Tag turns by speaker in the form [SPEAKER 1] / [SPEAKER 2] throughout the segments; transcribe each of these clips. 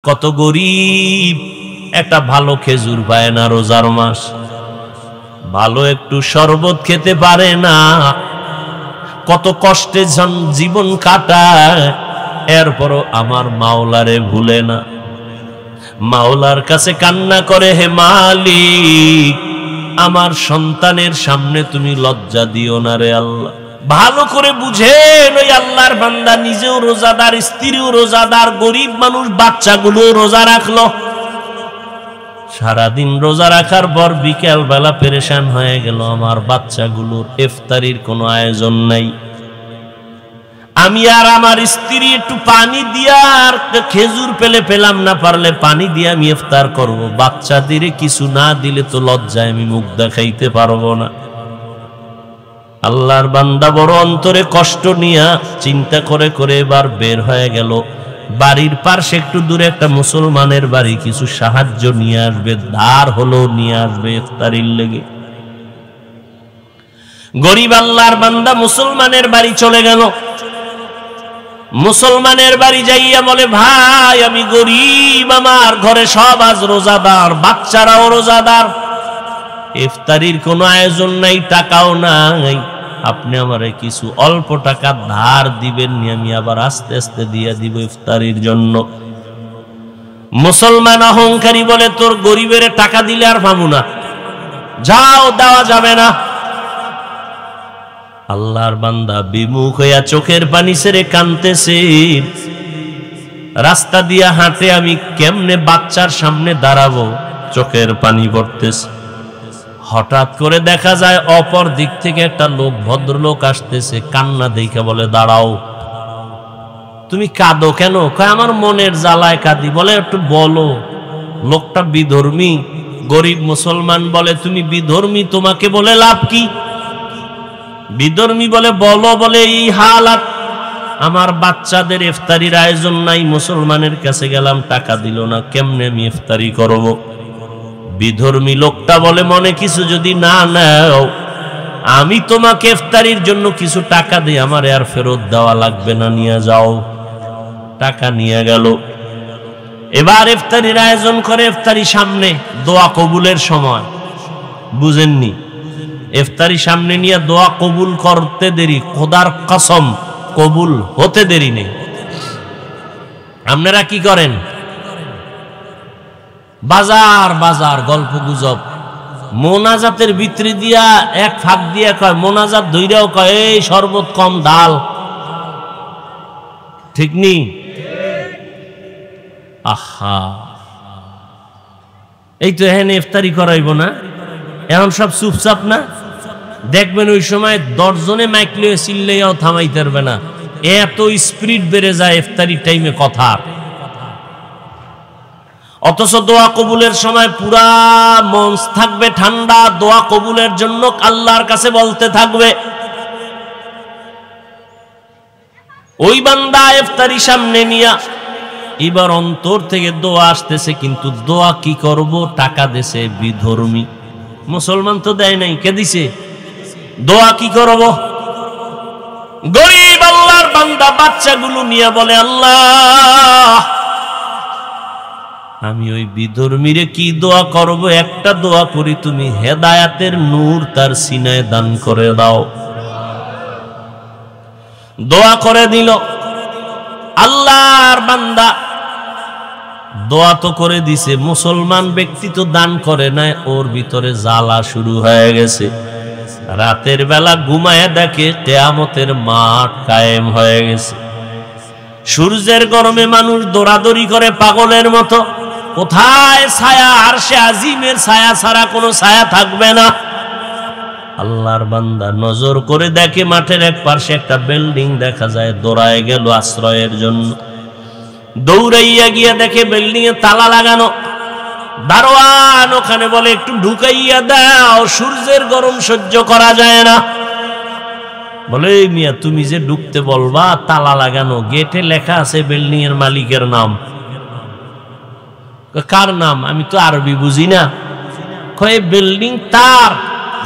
[SPEAKER 1] কত গরিব একটা ভালো খেজুর পায় না রোজার মাস, ভালো একটু শরবত খেতে পারে না, কত কষ্টে জীবন কাটায়, এরপরও আমার মাওলারে ভুলে না। মাওলার কাছে কান্না করে, হে মালিক, আমার সন্তানের সামনে তুমি লজ্জা দিও না রে আল্লাহ। ভালো করে বুঝেন, ওই আল্লাহর বান্দা নিজেও রোজাদার, স্ত্রীও রোজাদার, গরিব মানুষ বাচ্চাগুলো রোজা রাখলো। সারাদিন রোজা রাখার পর বিকেল বেলা পেরেশান হয়ে গেল, আমার বাচ্চাগুলোর ইফতারির কোনো আয়োজন নাই। আমি আর আমার স্ত্রী একটু পানি দিয়া আর খেজুর পেলাম না, পারলে পানি দিয়ে আমি ইফতার করব। বাচ্চাদের কিছু না দিলে তো লজ্জায় আমি মুখ দেখাইতে পারবো না। আল্লাহর বান্দা বড় অন্তরে কষ্ট নিয়া চিন্তা করে করে এবার বের হয়ে গেল। বাড়ির পাশে একটু দূরে একটা মুসলমানের বাড়ি, কিছু সাহায্য নিয়ে আসবে, ধার হলো নিয়ে আসবে ইফতারির লেগে। গরিব আল্লাহর বান্দা মুসলমানের বাড়ি চলে গেল। মুসলমানের বাড়ি যাইয়া বলে, ভাই আমি গরিব, আমার ঘরে সব আজ রোজাদার, বাচ্চারাও রোজাদার, ইফতারির কোনো আয়োজন নাই, টাকাও নাই, আপনি আমারে কিছু অল্প টাকা ধার দিবেন নি, আমি আবার আস্তে আস্তে দিয়ে দিব ইফতারির জন্য। মুসলমান অহংকারী বলে, তোর গরিবের টাকা দিলে আর পাবো না, যাও, দেওয়া যাবে না। আল্লাহর বান্দা বিমুখ হইয়া চোখের পানি ছেড়ে কাঁদতেছে। রাস্তা দিয়া হাঁটে, আমি কেমনে বাচ্চার সামনে দাঁড়াবো, চোখের পানি পড়তেছে। হঠাৎ করে দেখা যায় অপর দিক থেকে একটা লোক, ভদ্রলোক আসতেছে, কান্না দেখে বলে, দাঁড়াও, তুমি কাঁদো কেন? কয়, আমার মনের জ্বালায় কাঁদি। বলে, একটু বলো। লোকটা বিধর্মী, গরিব মুসলমান। বলে, তুমি বিধর্মী, তোমাকে বলে লাভ কি? বিধর্মী বলে, বলো। বলে, এই হালাত, আমার বাচ্চাদের ইফতারির আয়োজন নাই, মুসলমানের কাছে গেলাম, টাকা দিল না, কেমনে আমি ইফতারি করব? বিধর্মী লোকটা বলে, মনে কিছু যদি না নাও, আমি তোমাকে ইফতারির জন্য কিছু টাকা দিই, আমার আর ফেরত দেওয়া লাগবে না, নিয়ে যাও। টাকা নিয়ে গেল। এবার ইফতারির আয়োজন করে। ইফতারি সামনে, দোয়া কবুলের সময়, বুঝেননি? ইফতারি সামনে নিয়ে দোয়া কবুল করতে দেরি, খোদার কসম কবুল হতে দেরি নেই। আপনারা কি করেন? বাজার বাজার গল্প গুজব, মোনাজাতের ভিতরে দিয়া এক ফাঁক দিয়া কয়, মোনাজাত ধইরাও কয়, এই শরবত কম ডাল, ঠিক নি? আহা, এই তো এখানে ইফতারি করাইব না, এখন সব চুপচাপ না? দেখবেন ওই সময় 10 জনে মাইক লিয়ে চিল্লাইয়াও থামাইতে পারবে না, এত স্পিরিট বেড়ে যায় ইফতারি টাইমে কথার। অথচ দোয়া কবুলের সময় পুরা মঞ্চ থাকবে ঠান্ডা, দোয়া কবুলের জন্য আল্লাহর কাছে বলতে থাকবে। ওই বান্দা ইফতারি সামনে নিয়া এবার অন্তর থেকে দোয়া আসতেছে, কিন্তু দোয়া কি করব? টাকা দেশে বিধর্মী, মুসলমান তো দেয় নাই, কে দিছে? দোয়া কি করব? গরিব আল্লাহর বান্দা বাচ্চাগুলো নিয়ে বলে, আল্লাহ, আমি ওই বিধর্মীরে কি দোয়া করব? একটা দোয়া করি, তুমি হেদায়াতের নূর তার সিনায় দান করে দাও। দোয়া করে দিল। আল্লাহর বান্দা দোয়া তো করে দিছে, মুসলমান ব্যক্তি তো দান করে নাই, ওর ভিতরে জ্বালা শুরু হয়ে গেছে। রাতের বেলা ঘুমায় দেখে কিয়ামতের মাঠ কায়েম হয়ে গেছে। সূর্যের গরমে মানুষ দৌড়াদৌড়ি করে পাগলের মতো, কোথায় ছায়া? আরশে আজিমের ছায়া ছাড়া কোনো ছায়া থাকবে না। আল্লাহর বান্দা নজর করে দেখে মাঠের এক পাশে একটা বিল্ডিং দেখা যায়, দৌড়ায় গেল আশ্রয়ের জন্য। দৌড়াইয়া গিয়া দেখে বিল্ডিং এ তালা লাগানো। দারোয়ান ওখানে বলে, একটু ঢুকাইয়া দাও, সূর্যের গরম সহ্য করা যায় না। বলে, মিয়া, তুমি যে ঢুকতে বলবা, তালা লাগানো, গেটে লেখা আছে বিল্ডিং এর মালিকের নাম। কার নাম? আমি তো আরবি বুঝি না। কয়, বিল্ডিং তার,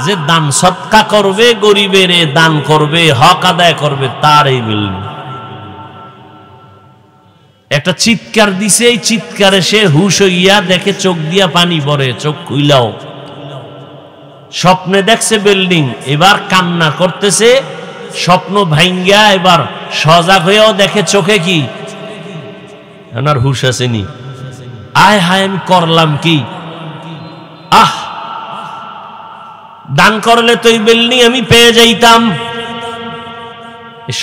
[SPEAKER 1] যে দান সৎকা করবে, গরিবের দান করবে, হক আদায় করবে, তার এই বিল্ডিং। একটা চিৎকার দিছে, এই চিৎকারে সে হুশ হইয়া দেখে চোখ দিয়া পানি পড়ে, চোখ খুইলাও। স্বপ্নে দেখছে বিল্ডিং, এবার কান্না করতেছে, স্বপ্ন ভাঙ্গা এবার সজাগ হয়েও দেখে চোখে কি, এনার হুশ আসেনি। আয় হায় আমি করলাম কি, আহ দান করলে তো এই বিল্ডিং আমি পেয়ে যাইতাম।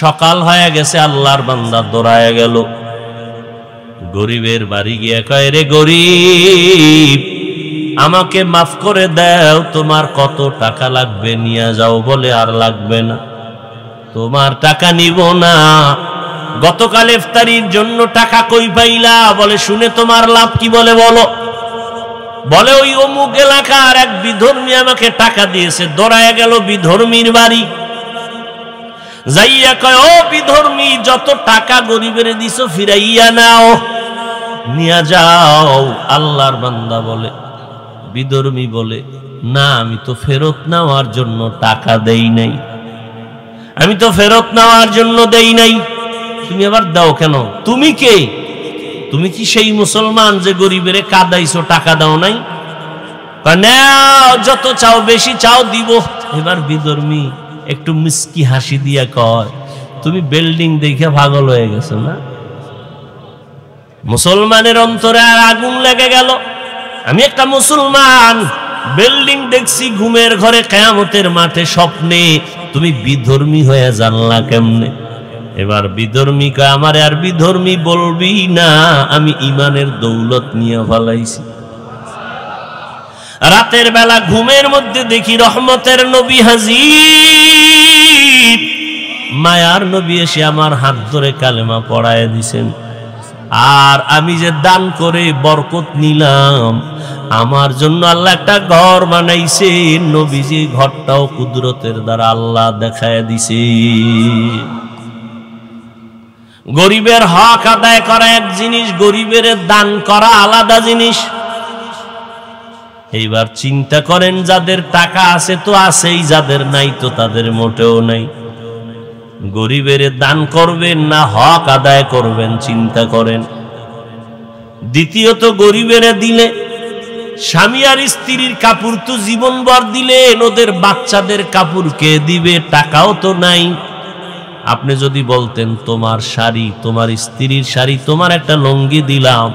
[SPEAKER 1] সকাল হয়ে গেছে, আল্লাহর বান্দা দৌড়ায় গেল গরিবের বাড়ি গিয়া কয়, রে গরিব আমাকে মাফ করে দাও, তোমার কত টাকা লাগবে নিয়ে যাও। বলে আর লাগবে না, তোমার টাকা নিব না। গতকাল ইফতারির জন্য টাকা কই পাইলা? বলে শুনে তোমার লাভ কি? বলে বলো। বলে ওই অমুক এলাকার এক বিধর্মী আমাকে টাকা দিয়েছে। দৌড়ায় গেল বিধর্মীর বাড়ি, যাইয়া কয়, ও বিধর্মী যত টাকা গরিবের দিছো ফিরাইয়া নাও, নিয়া যাও। আল্লাহর বান্দা বলে, বিধর্মী বলে, না আমি তো ফেরত নেওয়ার জন্য টাকা দেই নাই, আমি তো ফেরত নেওয়ার জন্য দেই নাই। তুমি আবার দাও কেন? তুমি কে? তুমি কি সেই মুসলমান যে গরিবের কাদাইছো, টাকা দাও নাই? নাও, যত চাও বেশি চাও দিব। এবার বিধর্মী একটু মিষ্টি হাসি দিয়া কয়, তুমি বিল্ডিং দেখে পাগল হয়ে গেছো না? মুসলমানের অন্তরে আর আগুন লেগে গেল। আমি একটা মুসলমান, বিল্ডিং দেখছি ঘুমের ঘরে, কিয়ামতের মাঠে স্বপ্নে, তুমি বিধর্মী হয়ে জানলা কেমনে? এবার বিধর্মী কয়, আমারে আর বিধর্মী বলবি না, আমি ইমানের দৌলত নিয়ে ফলাইছি। রাতের বেলা ঘুমের মধ্যে দেখি রহমতের নবী হাজির, মায়ার নবী এসে আমার হাত ধরে কালেমা পড়ায় দিছেন। আর আমি যে দান করে বরকত নিলাম, আমার জন্য আল্লাহ একটা ঘর বানাইছে। নবীজি ঘরটাও কুদরতের দ্বারা আল্লাহ দেখায় দিছে। গরিবের হক আদায় করা এক জিনিস, গরিবের দান করা আলাদা জিনিস। এইবার চিন্তা করেন, যাদের টাকা আছে তো আছেই, যাদের নাই তো তাদের মোটেও নাই। গরিবের দান করবেন না হক আদায় করবেন, চিন্তা করেন। দ্বিতীয়ত, গরিবের দিলে স্বামী আর স্ত্রীর কাপড় তো জীবনভর দিলেন, ওদের বাচ্চাদের কাপড় কে দিবে? টাকাও তো নাই। আপনি যদি বলতেন তোমার শাড়ি, তোমার স্ত্রীর শাড়ি, তোমার একটা লুঙ্গি দিলাম,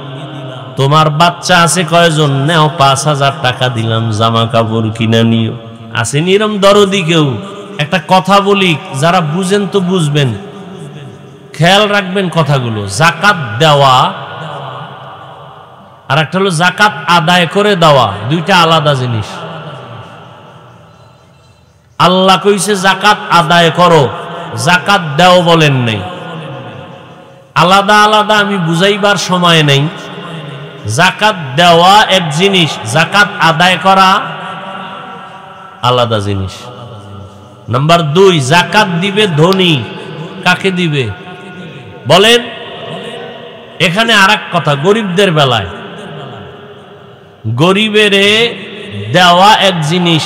[SPEAKER 1] তোমার বাচ্চা আছে কয়জন, নেও ৫,০০০ টাকা দিলাম, জামা কাপড় কিনা নিও। আসেনি এরম দরদি কেউ? একটা কথা বলি, যারা বুঝেন তো বুঝবেন, খেয়াল রাখবেন কথাগুলো। জাকাত দেওয়া আর একটা হলো জাকাত আদায় করে দেওয়া, দুইটা আলাদা জিনিস। আল্লাহ কইছে জাকাত আদায় করো, জাকাত দাও বলেন নাই। আলাদা আলাদা আমি বুঝাইবার সময় নেই। জাকাত দেওয়া এক জিনিস, জাকাত আদায় করা আলাদা জিনিস। নাম্বার ২, জাকাত দিবে ধনী। কাকে দিবে বলেন? এখানে আরেক কথা, গরিবদের বেলায় গরিবের দেওয়া এক জিনিস,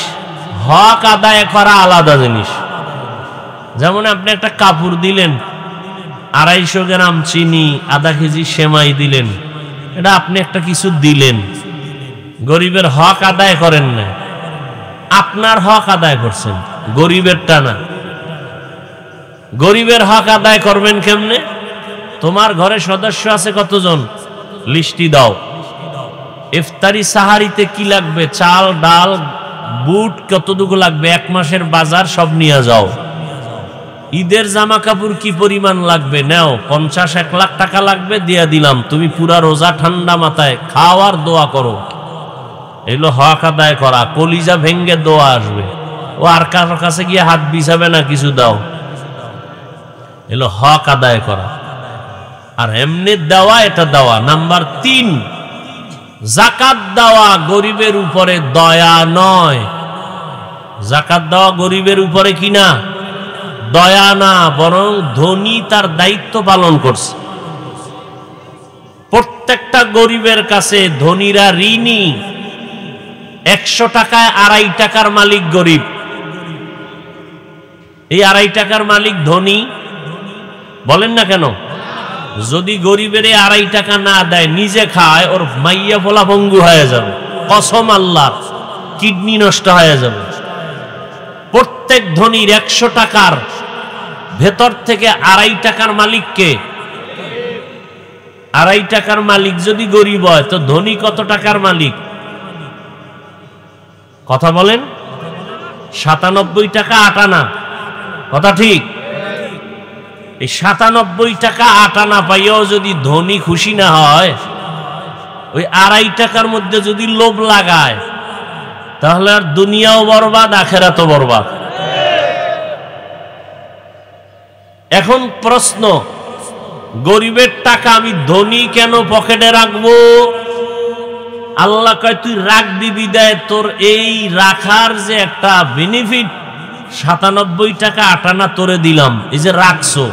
[SPEAKER 1] হক আদায় করা আলাদা জিনিস। যেমন আপনি একটা কাপড় দিলেন, ২৫০ গ্রাম চিনি, আধা কেজি সেমাই দিলেন, এটা আপনি একটা কিছু দিলেন, গরিবের হক আদায় করেন না, আপনার হক আদায় করছেন, গরিবেরটা না। গরিবের হক আদায় করবেন কেমনে? তোমার ঘরে সদস্য আছে কতজন, লিস্টি দাও। ইফতারি সাহারিতে কি লাগবে, চাল ডাল বুট কতটুকু লাগবে, ১ মাসের বাজার সব নিয়ে যাও। ঈদের জামা কাপড় কি পরিমাণ লাগবে, নেও। ৫০-১ লাখ টাকা লাগবে, দিয়া দিলাম, তুমি পুরা রোজা ঠান্ডা মাথায় খাওয়ার দোয়া করো। এগুলো হক আদায় করা। কলিজা ভেঙ্গে দোয়া আসবে, ও আর কারোর কাছে গিয়ে হাত বিছাবে না, কিছু দাও। এগুলো হক আদায় করা। আর এমনি দেওয়া, এটা দেওয়া। নাম্বার ৩, জাকাত দেওয়া গরিবের উপরে দয়া নয়। জাকাত দেওয়া গরিবের উপরে কি না, দয়া না, বরং ধনী তার দায়িত্ব পালন করছে। প্রত্যেকটা গরিবের কাছে ধনীরা ঋণী। ১০০ টাকায় ২.৫ টাকার মালিক গরিব, এই ২.৫ টাকার মালিক ধনী। বলেন না কেন? যদি গরিবের 2.5 টাকা না দেয়, নিজে খায়, ওর মাইয়া ফোলা ভঙ্গু হয়ে যাবে, কসম আল্লাহ, কিডনি নষ্ট হয়ে যাবে। প্রত্যেক ধনীর 100 টাকার ভেতর থেকে 2.5 টাকার মালিককে, 2.5 টাকার মালিক যদি গরিব হয়, তো ধনী কত টাকার মালিক? কথা বলেন। 97 টাকা 8 আনা, কথা ঠিক? এই 97 টাকা 8 আনা পাইও যদি ধনী খুশি না হয়, ওই 2.5 টাকার মধ্যে যদি লোভ লাগায়, তাহলে আর দুনিয়াও বরবাদ, আখেরাতও বরবাদ। এখন প্রশ্ন, গরিবের টাকা আমি ধনী কেন পকেটে রাখবো? আল্লাহ কয় তুই রাখবি বিদায় তোর এই রাখার যে একটা বেনিফিট, 97 টাকা 8 আনা তোরে দিলাম, এই যে রাখছো।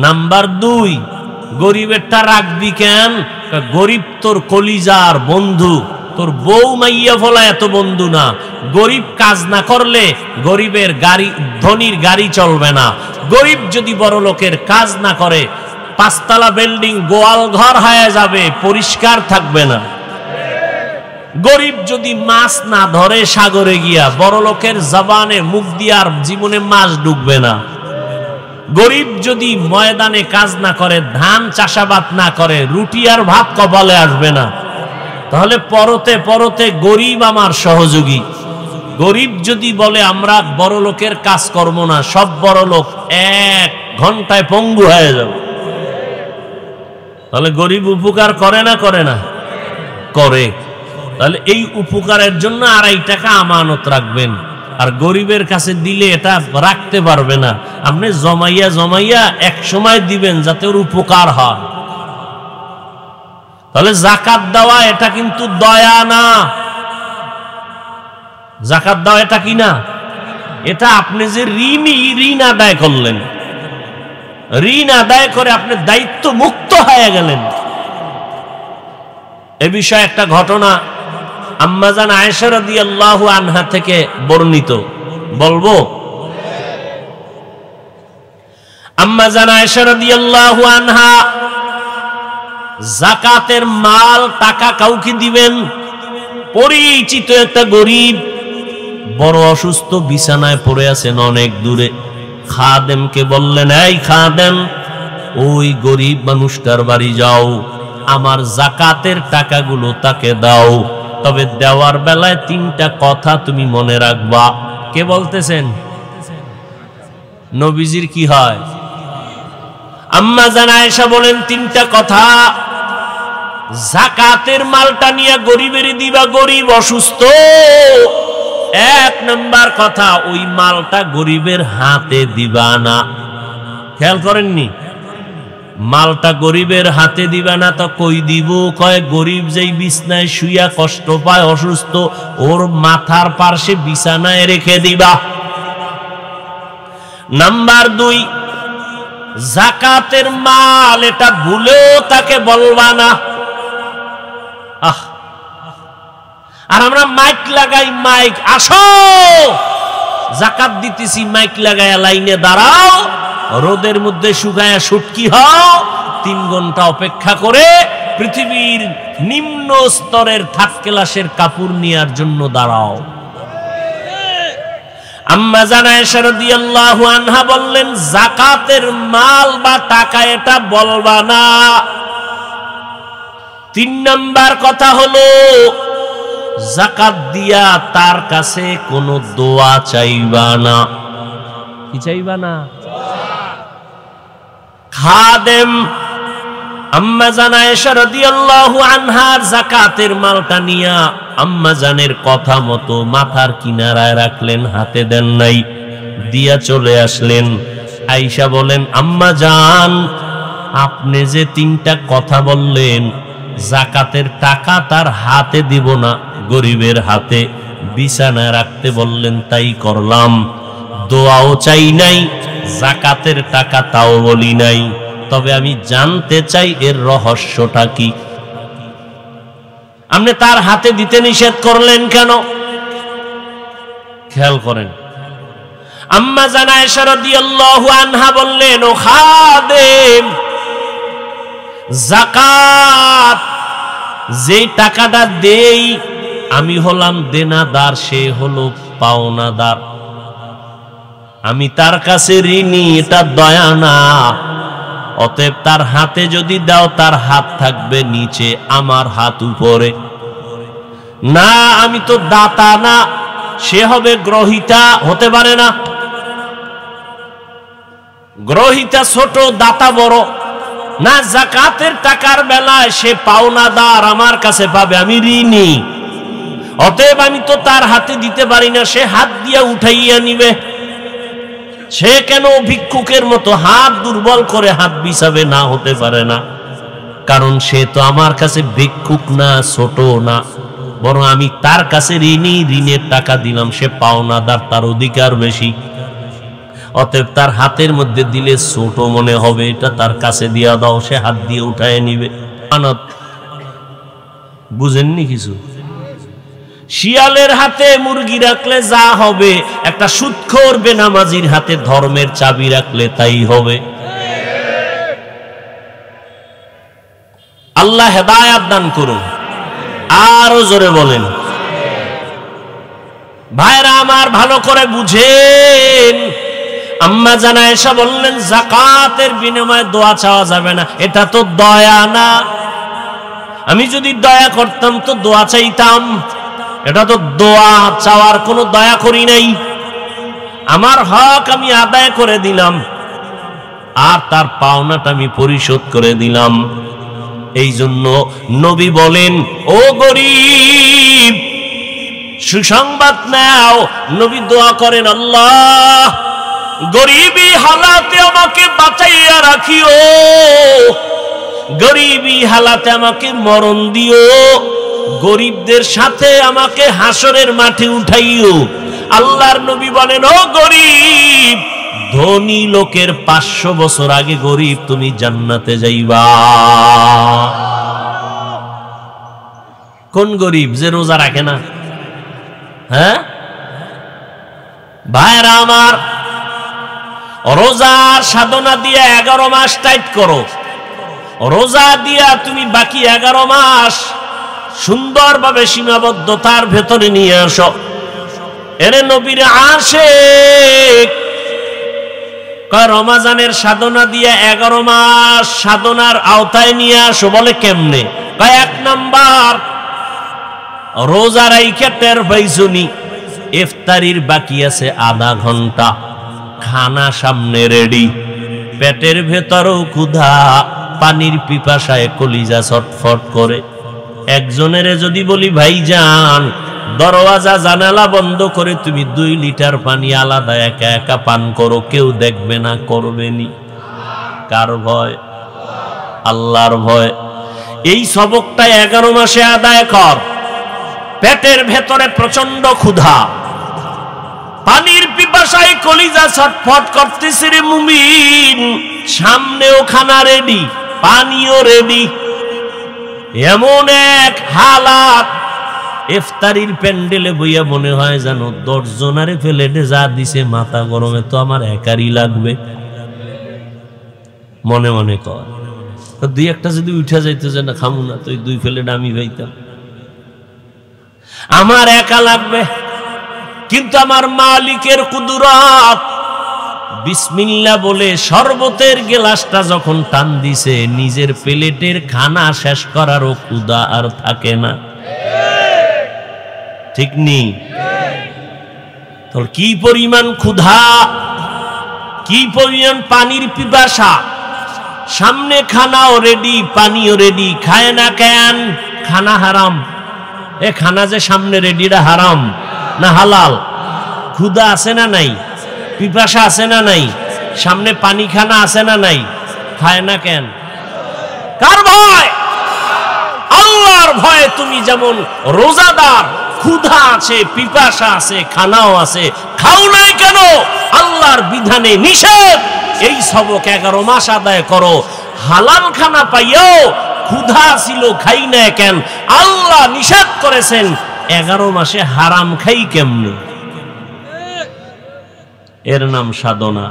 [SPEAKER 1] নাম্বার 2, গরিবেরটা রাখবি কেন? গরিব তোর কলিজার বন্ধু, তোর বউ মাইয়া ফলা এত বন্ধু না। গরিব কাজ না করলে গরিবের গাড়ি, ধনীর গাড়ি চলবে না। গরিব যদি বড় লোকের কাজ না করে, 5 তলা বিল্ডিং গোয়াল ঘর হয়ে যাবে, পরিষ্কার থাকবে না। গরিব যদি মাছ না ধরে সাগরে গিয়া, বড় লোকের জবানে মুখ দিয়ে আর জীবনে মাছ ঢুকবে না। গরিব যদি ময়দানে কাজ না করে, ধান চাষাবাদ না করে, রুটি আর ভাত কপালে আসবে না। তাহলে পরতে পরতে গরিব আমার সহযোগী। গরিব যদি বলে আমরা বড় লোকের কাজ করব না, সব বড় লোক 1 ঘন্টায় পঙ্গু হয়ে যাবে। তাহলে গরিব উপকার করে না করে না? করে। তাহলে এই উপকারের জন্য 2.5 টাকা আমানত রাখবেন। আর গরিবের কাছে দিলে এটা রাখতে পারবে না, আপনি জমাইয়া জমাইয়া এক সময় দিবেন যাতে ওর উপকার হয়। তাহলে যাকাত দেওয়া এটা কিন্তু দয়া না। যাকাত দেওয়া এটা কি না? এটা আপনি যে ঋণ আদায় করলেন, ঋণ আদায় করে আপনি দায়িত্ব মুক্ত হয়ে গেলেন। এ বিষয়ে একটা ঘটনা আম্মা জান আয়েশা রাদিয়াল্লাহু আনহা থেকে বর্ণিত, বলবো? আম্মা জান আয়েশা রাদিয়াল্লাহু আনহা যাকাতের মাল টাকা কাউকে দিবেন, পরিচিত একটা গরিব বড় অসুস্থ, বিছানায় পড়ে আছেন অনেক দূরে। খাদেমকে বললেন, এই খাদেম, ওই গরিব মানুষটার বাড়ি যাও, আমার যাকাতের টাকাগুলো তাকে দাও, তবে দেওয়ার বেলায় 3টা কথা তুমি মনে রাখবা। কে বলতেছেন? নবীজির কি হয়? আম্মা জান আয়েশা বলেন 3টা কথা। যাকাতের মালটা নিয়ে গরিবের দিবা, গরিব অসুস্থ। 1 নাম্বার কথা, ওই মালটা গরিবের হাতে দিবা না। খেয়াল করেননি? মালটা গরিবের হাতে দিবা না, তো কই দিব? কয় গরিব যেই বিছনায় শুইয়া কষ্ট পায়, অসুস্থ, ওর মাথার পাশে বিছানায় রেখে দিবা। নাম্বার 2, যাকাতের মাল এটা ভুলেও তাকে বলবা না। আর আমরা মাইক লাগাই, মাইক, আসো যাকাত দিতেছি, মাইক লাগায়া লাইনে দাঁড়াও, রোদের মধ্যে শুকায়া শুটকি হও, 3 ঘন্টা অপেক্ষা করে পৃথিবীর নিম্ন স্তরের 3rd ক্লাসের কাপড় নেয়ার জন্য দাঁড়াও। আম্মা জান আয়েশা রাদিয়াল্লাহু আনহা বললেন, যাকাতের মাল বা টাকা এটা বলবা না। 3 নাম্বার কথা হলো, যাকাত দিয়া তার কাছে কোনো দোয়া চাইবা না। কি চাইবা না? খাদেম আম্মা জান আয়েশা রাদিয়াল্লাহু আনহার যাকাতের মালটা নিয়া আম্মা জানের কথা মতো মাথার কিনারায় রাখলেন, হাতে দেন নাই, দিয়া চলে আসলেন। আয়েশা বলেন, আম্মা জান, আপনি যে 3টা কথা বললেন, যাকাতের টাকা তার হাতে দিব না, গরিবের হাতে বিছানায় রাখতে বললেন, তাই করলাম। দোয়াও চাই নাই, যাকাতের টাকা তাও বলি নাই, তবে আমি জানতে চাই এর রহস্যটা কি? আপনি তার হাতে দিতে নিষেধ করলেন কেন? খেয়াল করেন। আম্মা জান আয়েশা রাদিয়াল্লাহু আনহা বললেন, ও খাদেম, যাকাত যে টাকাটা দেই আমি হলাম দেনাদার, সে হলো পাওনাদার। আমি তার কাছে ঋণী, এটা দয়া না। অতএব তার হাতে যদি দাও তার হাত থাকবে নিচে, আমার হাত উপরে। না আমি তো দাতা না, সে হবে গ্রহিতা, হতে পারে না। গ্রহিতা ছোট, দাতা বড় না। যাকাতের টাকার বেলায় সে পাওনাদার, আমার কাছে পাবে, আমি ঋণী। অতএব আমি তো তার হাতে দিতে পারি না, সে হাত দিয়া উঠাইয়া নিবে। সে কেন ভিক্ষুকের মতো হাত দুর্বল করে হাত বিছাবে? না, হতে পারে না। কারণ সে তো আমার কাছে ভিক্ষুক না, ছোট না, বরং আমি তার কাছে ঋণী, ঋণের টাকা দিলাম, সে পাওনাদার, তার অধিকার বেশি। অতএব তার হাতের মধ্যে দিলে ছোট মনে হবে, এটা তার কাছে দিয়া দাও, সে হাত দিয়ে উঠায় নিবে। বুঝেননি কিছু? শিয়ালের হাতে মুরগি রাখলে যা হবে, একটা সুদখোর বেনামাজির হাতে ধর্মের চাবি রাখলে তাই হবে। আল্লাহ হেদায়াত দান করুন। আরো জোরে বলেন। ভাইরা আমার, ভালো করে বুঝেন। আম্মা জানা এসা বললেন যাকাতের বিনিময়ে দোয়া চাওয়া যাবে না, এটা তো দয়া না। আমি যদি দয়া করতাম তো দোয়া চাইতাম, এটা তো দোয়া চাওয়ার কোনো দয়া করি নাই। আমার হক আমি আদায় করে দিলাম, আর তার পাওনাটা আমি পরিশোধ করে দিলাম। এই জন্য নবী বলেন, ও গরিব সুসংবাদ নাও। নবী দোয়া করেন, আল্লাহ গরিবী হালাতে আমাকে বাঁচাইয়া রাখিও, গরিবী হালাতে আমাকে মরণ দিও, গরিবদের সাথে আমাকে হাসরের মাঠে উঠাইও। আল্লাহর নবী বলেন, ও গরিব, ধনী লোকের 500 বছর আগে গরিব তুমি জান্নাতে যাইবা। কোন গরিব? যে রোজা রাখে না। হ্যাঁ ভাইরা আমার, রোজার সাধনা দিয়ে 11 মাস টাইট করো। রোজা দিয়া তুমি বাকি 11 মাস সুন্দরভাবে সীমাবদ্ধতার ভেতরে নিয়ে আসো। এরে নবীর আশিক রমজানের সাধনা দিয়ে 11 মাস সাধনার আওতায় নিয়ে আসো। বলে কেমনে? 1 নাম্বার, রোজা রাইখা টের পাইছুনি ইফতারির বাকি আছে আধা ঘন্টা, খানা সামনে রেডি, পেটের ভেতরও ক্ষুধা, পানির পিপাসায় কলিজা ছটফট করে। একজনের যদি বলি, ভাইজান দরওয়াজা জানালা বন্ধ করে তুমি 2 লিটার পানি আলাদা একা একা পান করো, কেউ দেখবে না, করবেনি। কার ভয়? আল্লাহর ভয়। এই সবকটা 11 মাসে আদায় কর। পেটের ভেতরে প্রচন্ড ক্ষুধা, পানির পিপাসায় কলিজা ছটফট করতেছে রে মুমিন, সামনেও খানা রেডি, পানিও রেডি। এমন এক হালাত, ইফতারির প্যান্ডেলে বইয়া মনে হয় যেন 10 জনারে প্লেটে যা দিছে মাথা গরমে তো আমার একারই লাগবে। মনে মনে কর, 2-1টা যদি উঠা যাইতো যে না খামু না, তো 2 প্লেট আমি পাইতাম, আমার একা লাগবে। কিন্তু আমার মালিকের কুদরত, বিসমিল্লাহ বলে শরবতের গ্লাসটা যখন টান দিছে, নিজের প্লেটের খানা শেষ করারও ক্ষুধা আর থাকে না। ঠিক নেই? তোর কি পরিমাণ ক্ষুধা, কি পরিমাণ পানির পিপাসা, সামনে খানাও রেডি, পানিও রেডি, খায় না কেন? খানা হারাম। এ খানা যে সামনে রেডিটা হারাম না হালাল? ক্ষুধা আছে না নাই? পিপাসা আছে না নাই? সামনে পানি খানা আছে না নাই? খায় না কেন? কার ভয়? আল্লাহর ভয়ে। তুমি যেমন রোজাদার, ক্ষুধা আছে, পিপাসা আছে, খানাও আছে, খাও নাই কেন? আল্লাহর বিধানে নিষেধ। এই সবক 11 মাস আদায় করো। হালাল খানা পাইও ক্ষুধা ছিল, খাই না কেন? আল্লাহ নিষেধ করেছেন। 11 মাসে হারাম খাই কেমনে? এর নাম সাধনা,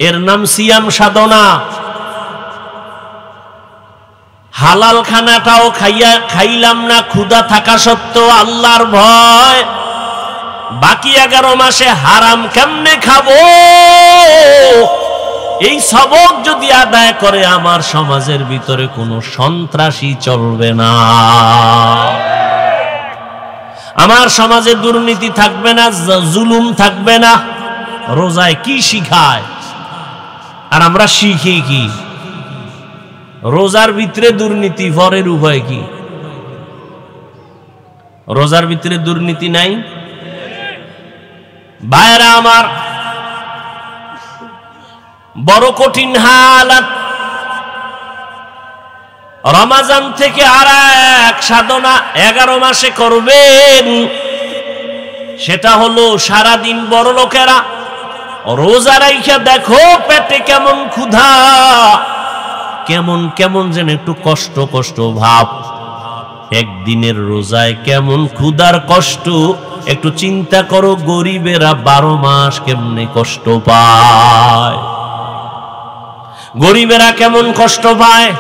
[SPEAKER 1] এর নাম সিয়াম সাধনা। হালাল খানাটাও খাইলাম না ক্ষুধা থাকা সত্ত্বেও আল্লাহর ভয়, বাকি 11 মাসে হারাম কেমনে খাবো? এই সবক যদি আদায় করে আমার সমাজের ভিতরে কোনো সন্ত্রাসী চলবে না, আমার সমাজে দুর্নীতি থাকবে না, জুলুম থাকবে না। রোজায় কি শিখায় আর আমরা শিখি কি? রোজার ভিতরে দুর্নীতি, পরের উভয় কি? রোজার ভিতরে দুর্নীতি নাই? ভাইরা আমার, বড় কঠিন হালাত। রমজান থেকে আর এক সাধনা 11 মাসে করবেন, সেটা হলো সারাদিন বড় লোকেরা রোজা রাইখা দেখো পেটে কেমন ক্ষুধা, কেমন কেমন যেন একটু কষ্ট কষ্ট ভাব। একদিনের রোজায় কেমন ক্ষুধার কষ্ট একটু চিন্তা করো। গরিবেরা 12 মাস কেমনে কষ্ট পায়, গরিবেরা কেমন কষ্ট পায়।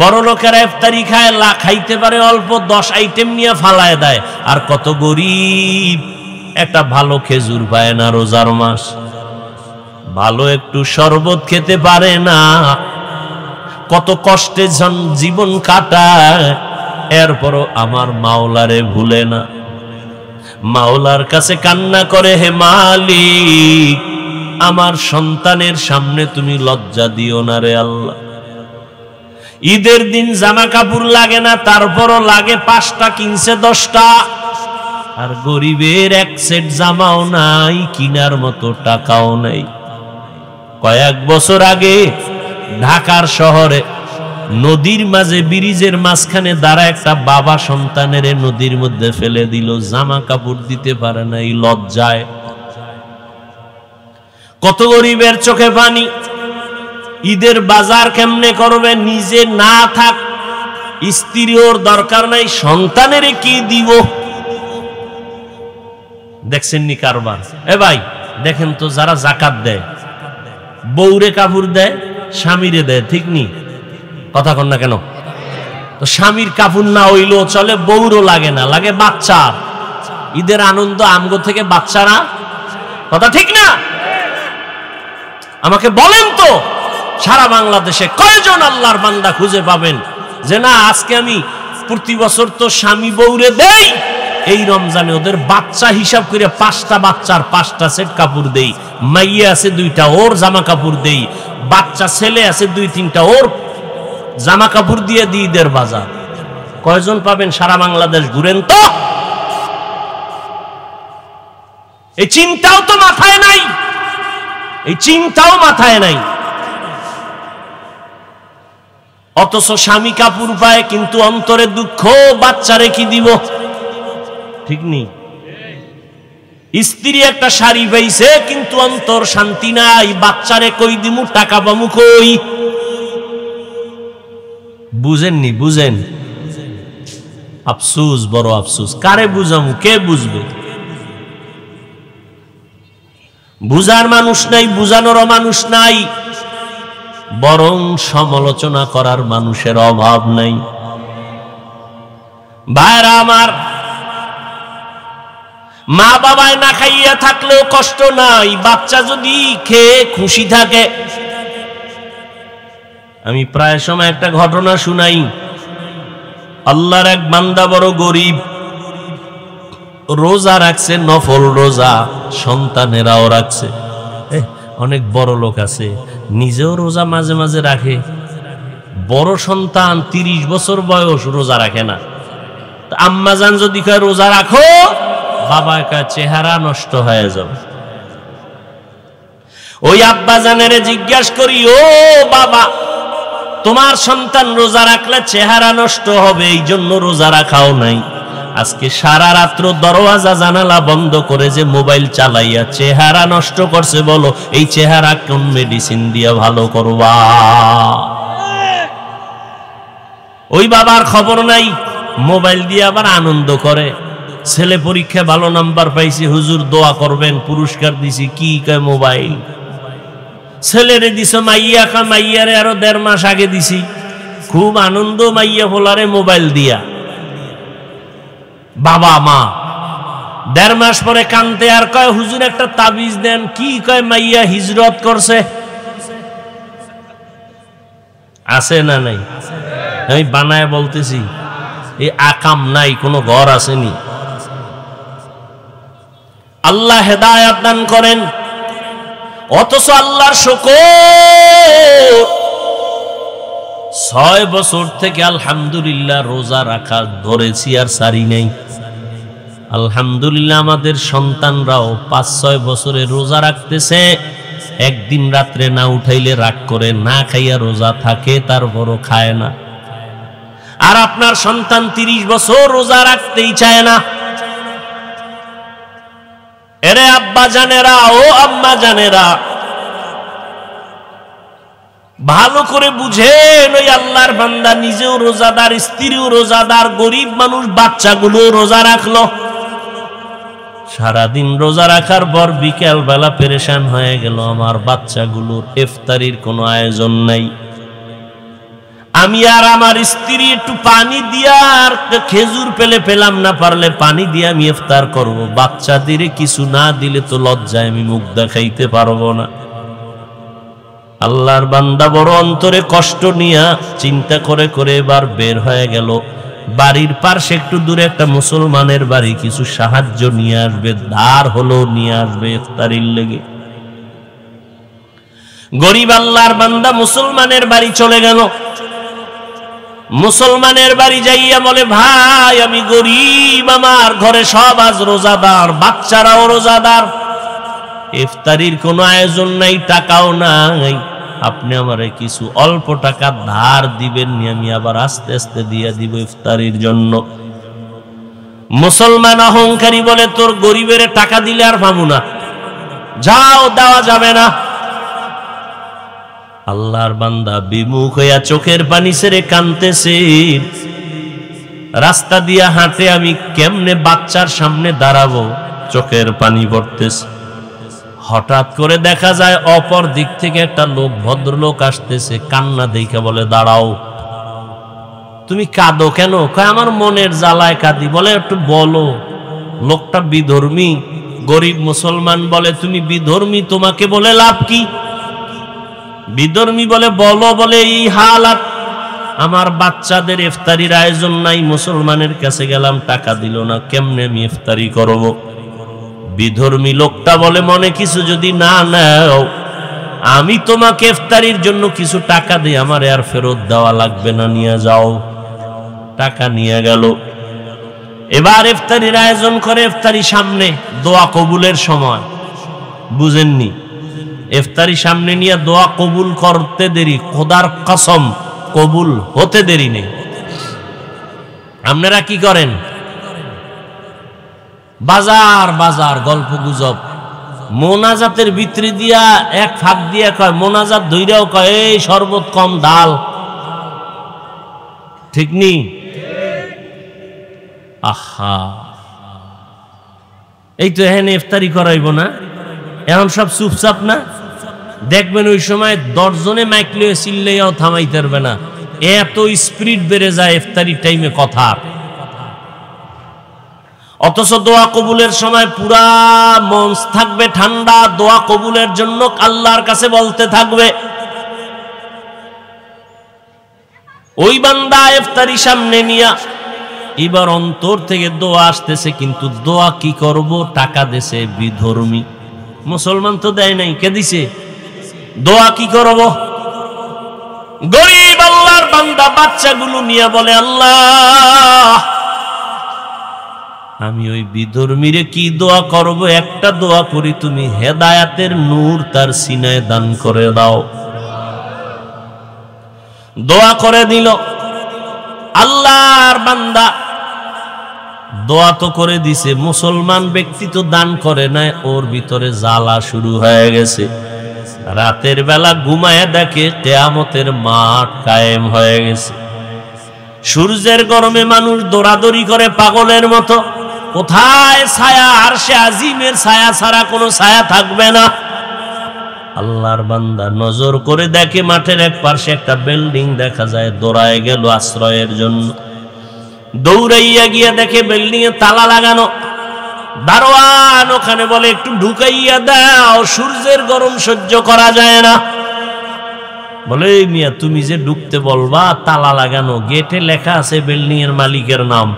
[SPEAKER 1] বড় লোকেরা ইফতারি খায়, খাইতে পারে অল্প, 10 আইটেম নিয়ে ফালায় দেয়। আর কত গরিব একটা ভালো খেজুর পায় না রোজার মাস, ভালো একটু শরবত খেতে পারে না, কত কষ্টে জীবন কাটায়। এরপরও আমার মাওলারে ভুলে না, মাওলার কাছে কান্না করে, হে মালিক আমার সন্তানের সামনে তুমি লজ্জা দিও না রে আল্লাহ। ঈদের দিন জামা কাপড় লাগে না, তারপরও লাগে 5টা কিনছে 10টা। আর গরিবের এক সেট জামাও নাই, কিনার মতো টাকাও নাই। কয়েক বছর আগে ঢাকার শহরে নদীর মাঝে ব্রিজের মাঝখানে দাঁড়া একটা বাবা সন্তানের নদীর মধ্যে ফেলে দিল, জামা কাপড় দিতে পারে না এই লজ্জায়। কত গরিবের চোখে পানি। ঈদের বাজার কেমনে করবে? নিজে না থাক, স্ত্রী ওর দরকার নাই, সন্তানের কি দিব? দেখছেন নি কারবার? এ ভাই দেখেন তো, যারা জাকাত দেয় বউরে কাপড় দেয়, স্বামীরে দেয়, ঠিক নি? কথা কন না কেন? তো স্বামীর কাপড় না হইলেও চলে, বউরও লাগে না, লাগে বাচ্চার। ঈদের আনন্দ আমগো থেকে বাচ্চারা, কথা ঠিক না? আমাকে বলেন তো, সারা বাংলাদেশে কয়জন আল্লাহর বান্দা খুঁজে পাবেন যে না আজকে আমি প্রতি বছর তো স্বামী বউরে দেই, এই রমজানে ওদের বাচ্চা হিসাব করে 5টা বাচ্চার 5টা সেট কাপড় দেই, মাইয়া আছে 2টা ওর জামা কাপড় দেই, বাচ্চা ছেলে আছে 2-3টা ওর জামা কাপড় দিয়ে দিই ঈদের বাজার। কয়জন পাবেন? সারা বাংলাদেশ ঘুরেন তো। এই চিন্তাও তো মাথায় নাই, এই চিন্তাও মাথায় নাই। অথচ স্বামী কাপড় পায় কিন্তু অন্তরে দুঃখ, বাচ্চারে কি দিব? ঠিক নেই। স্ত্রী একটা শাড়ি পাইছে কিন্তু অন্তর শান্তি নাই, বাচ্চারে কই দিমু, টাকা পামু কই? বুঝেননি? বুঝেন? আফসোস, বড় আফসোস। কারে বুঝামু? কে বুঝবে? বুঝার মানুষ নাই, বুঝানোরও মানুষ নাই, বরং সমালোচনা করার মানুষের অভাব নাই। ভাইরা আমার, মা বাবায় না খাইয়া থাকলেও কষ্ট নাই, বাচ্চা যদি খেয়ে খুশি থাকে। আমি প্রায় সময় একটা ঘটনা শুনাই। আল্লাহর এক বান্দা বড় গরিব, রোজা রাখছে, নফল রোজা, সন্তানেরাও রাখছে। অনেক বড় লোক আছে নিজেও রোজা মাঝে মাঝে রাখে, বড় সন্তান 30 বছর বয়স রোজা রাখে না। আম্মাজান যদি কয় রোজা রাখো, বাবা কয় চেহারা নষ্ট হয়ে যাবে। ওই আব্বাজানের জিজ্ঞাসা করি, ও বাবা তোমার সন্তান রোজা রাখলে চেহারা নষ্ট হবে, এই জন্য রোজা রাখাও নাই। আজকে সারা রাত্র দরওয়াজা জানালা বন্ধ করে যে মোবাইল চালাইয়া চেহারা নষ্ট করছে, বলো এই চেহারা কোন মেডিসিন দিয়া ভালো করবা? ওই বাবার খবর নাই, মোবাইল দিয়ে আবার আনন্দ করে। ছেলে পরীক্ষায় ভালো নাম্বার পাইছে, হুজুর দোয়া করবেন, পুরস্কার দিছি। কি কয় মোবাইল? ছেলেরে দিছ মাইয়া, মাইয়ারে আরো 1.5 মাস আগে দিছি, খুব আনন্দ মাইয়া ফোলারে মোবাইল দিয়া, বাবা মা 1.5 মাস পরে কানতে আর কয় হুজুর একটা তাবিজ দেন। কি কয় মাইয়া হিজরত করছে। আছে না নাই? আমি বানায় বলতেছি, এই আকাম নাই, কোনো ঘর আসেনি। আল্লাহ হেদায়েত দান করেন। অথচ আল্লাহর শুকর 6 বছর থেকে আলহামদুলিল্লাহ রোজা রাখা ধরেছি আর সারি নাই। আলহামদুলিল্লাহ আমাদের সন্তানরাও 5-6 বছরে রোজা রাখতেছে। একদিন রাত্রে না উঠাইলে রাগ করে, না খাইয়া রোজা থাকে, তারপরও খায় না। আর আপনার সন্তান 30 বছর রোজা রাখতেই চায় না। এরে আব্বা জানেরা, ও আম্মা জানেরা, ভালো করে বুঝেন, ওই আল্লাহর বান্দা নিজেও রোজাদার, স্ত্রীও রোজাদার, গরিব মানুষ বাচ্চাগুলো রোজা রাখলো। সারাদিন রোজা রাখার পর বিকেল বেলা পেরেশান হয়ে গেল, আমার বাচ্চাগুলোর ইফতারির কোনো আয়োজন নাই। আমি আর আমার স্ত্রী একটু পানি দিয়া, আর খেজুর পেলে পেলাম না, পারলে পানি দিয়ে আমি ইফতার করব। বাচ্চাদের কিছু না দিলে তো লজ্জায় আমি মুখ দেখাইতে পারবো না। আল্লাহর বান্দা বড় অন্তরে কষ্ট নিয়া চিন্তা করে করে এবার বের হয়ে গেল। বাড়ির পাশে একটু দূরে একটা মুসলমানের বাড়ি, কিছু সাহায্য নিয়ে আসবে, ধার হলো নিয়ে আসবে ইফতারির লেগে। গরিব আল্লাহর বান্দা মুসলমানের বাড়ি চলে গেল। মুসলমানের বাড়ি যাইয়া বলে, ভাই আমি গরিব, আমার ঘরে সব আজ রোজাদার, বাচ্চারাও রোজাদার, ইফতারির কোনো আয়োজন নাই, টাকাও নাই, আপনি আমারে কিছু অল্প টাকা ধার দিবেন নি, আমি আবার আস্তে আস্তে দিয়ে দিব ইফতারির জন্য। মুসলমান অহংকারী বলে, তোর গরিবের টাকা দিলে আর পাবো না, যাও, দেওয়া যাবে না। আল্লাহর বান্দা বিমুখ হইয়া চোখের পানি ছেড়ে কাঁদতেছে। রাস্তা দিয়া হাঁটে, আমি কেমনে বাচ্চার সামনে দাঁড়াবো, চোখের পানি পড়তেছে। হঠাৎ করে দেখা যায় অপর দিক থেকে একটা লোক, ভদ্রলোক আসতেছে, কান্না দেখে বলে, দাঁড়াও, তুমি কাঁদো কেন? কয় আমার মনের জ্বালায় কাঁদি। বলে একটু বলো। লোকটা বিধর্মী, গরিব মুসলমান। বলে তুমি বিধর্মী, তোমাকে বলে লাভ কি? বিধর্মী বলে, বলো। বলে এই হালাত, আমার বাচ্চাদের ইফতারির আয়োজন নাই, মুসলমানের কাছে গেলাম, টাকা দিল না, কেমনে আমি ইফতারি করব? বিধর্মী লোকটা বলে, মনে কিছু যদি না নাও, আমি তোমাকে ইফতারির জন্য কিছু টাকা দিই, আমার আর ফেরত দেওয়া লাগবে না, নিয়ে যাও। টাকা নিয়ে গেল। এবার ইফতারির আয়োজন করে। ইফতারি সামনে, দোয়া কবুলের সময়, বুঝেননি? ইফতারি সামনে নিয়ে দোয়া কবুল করতে দেরি, খোদার কসম কবুল হতে দেরি নেই। আপনারা কি করেন? বাজার বাজার গল্প গুজব, মোনাজাতের ভিতরে দিয়া এক ফাঁক দিয়া কয়, মোনাজাত ধইরাও কয়, এই শরবত কম ডাল, ঠিক নি? আহা, এই তো এখানে ইফতারি করাইব না, এখন সব চুপচাপ না? দেখবেন ওই সময় 10 জনে মাইক লিয়ে চিল্লাইয়াও থামাইতে পারবে না, এত স্পিড বেড়ে যায় ইফতারির টাইমে কথা। অথচ দোয়া কবুলের সময় পুরা মঞ্চ থাকবে ঠান্ডা, দোয়া কবুলের জন্য আল্লাহর কাছে বলতে থাকবে। ওই বান্দা ইফতারি সামনে নিয়া এবার অন্তর থেকে দোয়া আসতেছে, কিন্তু দোয়া কি করব? টাকা দেশে বিধর্মী, মুসলমান তো দেয় নাই, কে দিছে? দোয়া কি করব? গরিব আল্লাহর বান্দা বাচ্চাগুলো নিয়ে বলে, আল্লাহ আমি ওই বিধর্মীরে কি দোয়া করব? একটা দোয়া করি, তুমি হেদায়াতের নূর তার সিনায় দান করে দাও। দোয়া করে দিল। আল্লাহর বান্দা দোয়া তো করে দিছে, মুসলমান ব্যক্তি তো দান করে নাই, ওর ভিতরে জ্বালা শুরু হয়ে গেছে। রাতের বেলা ঘুমায় দেখে কিয়ামতের মাঠ কায়েম হয়ে গেছে। সূর্যের গরমে মানুষ দৌড়াদৌড়ি করে পাগলের মতো, কোথায় ছায়া? আরশে আজিমের ছায়া ছাড়া কোনো ছায়া থাকবে না। আল্লাহর বান্দা নজর করে দেখে মাঠের এক পাশে একটা বিল্ডিং দেখা যায়, দৌড়ায় গেল আশ্রয়ের জন্য। দৌড়াইয়া গিয়া দেখে বিল্ডিং এ তালা লাগানো। দারোয়ান ওখানে বলে একটু ঢুকাইয়া দাও, সূর্যের গরম সহ্য করা যায় না। বলে এই মিয়া তুমি যে ঢুকতে বলবা, তালা লাগানো, গেটে লেখা আছে বিল্ডিং এর মালিকের নাম।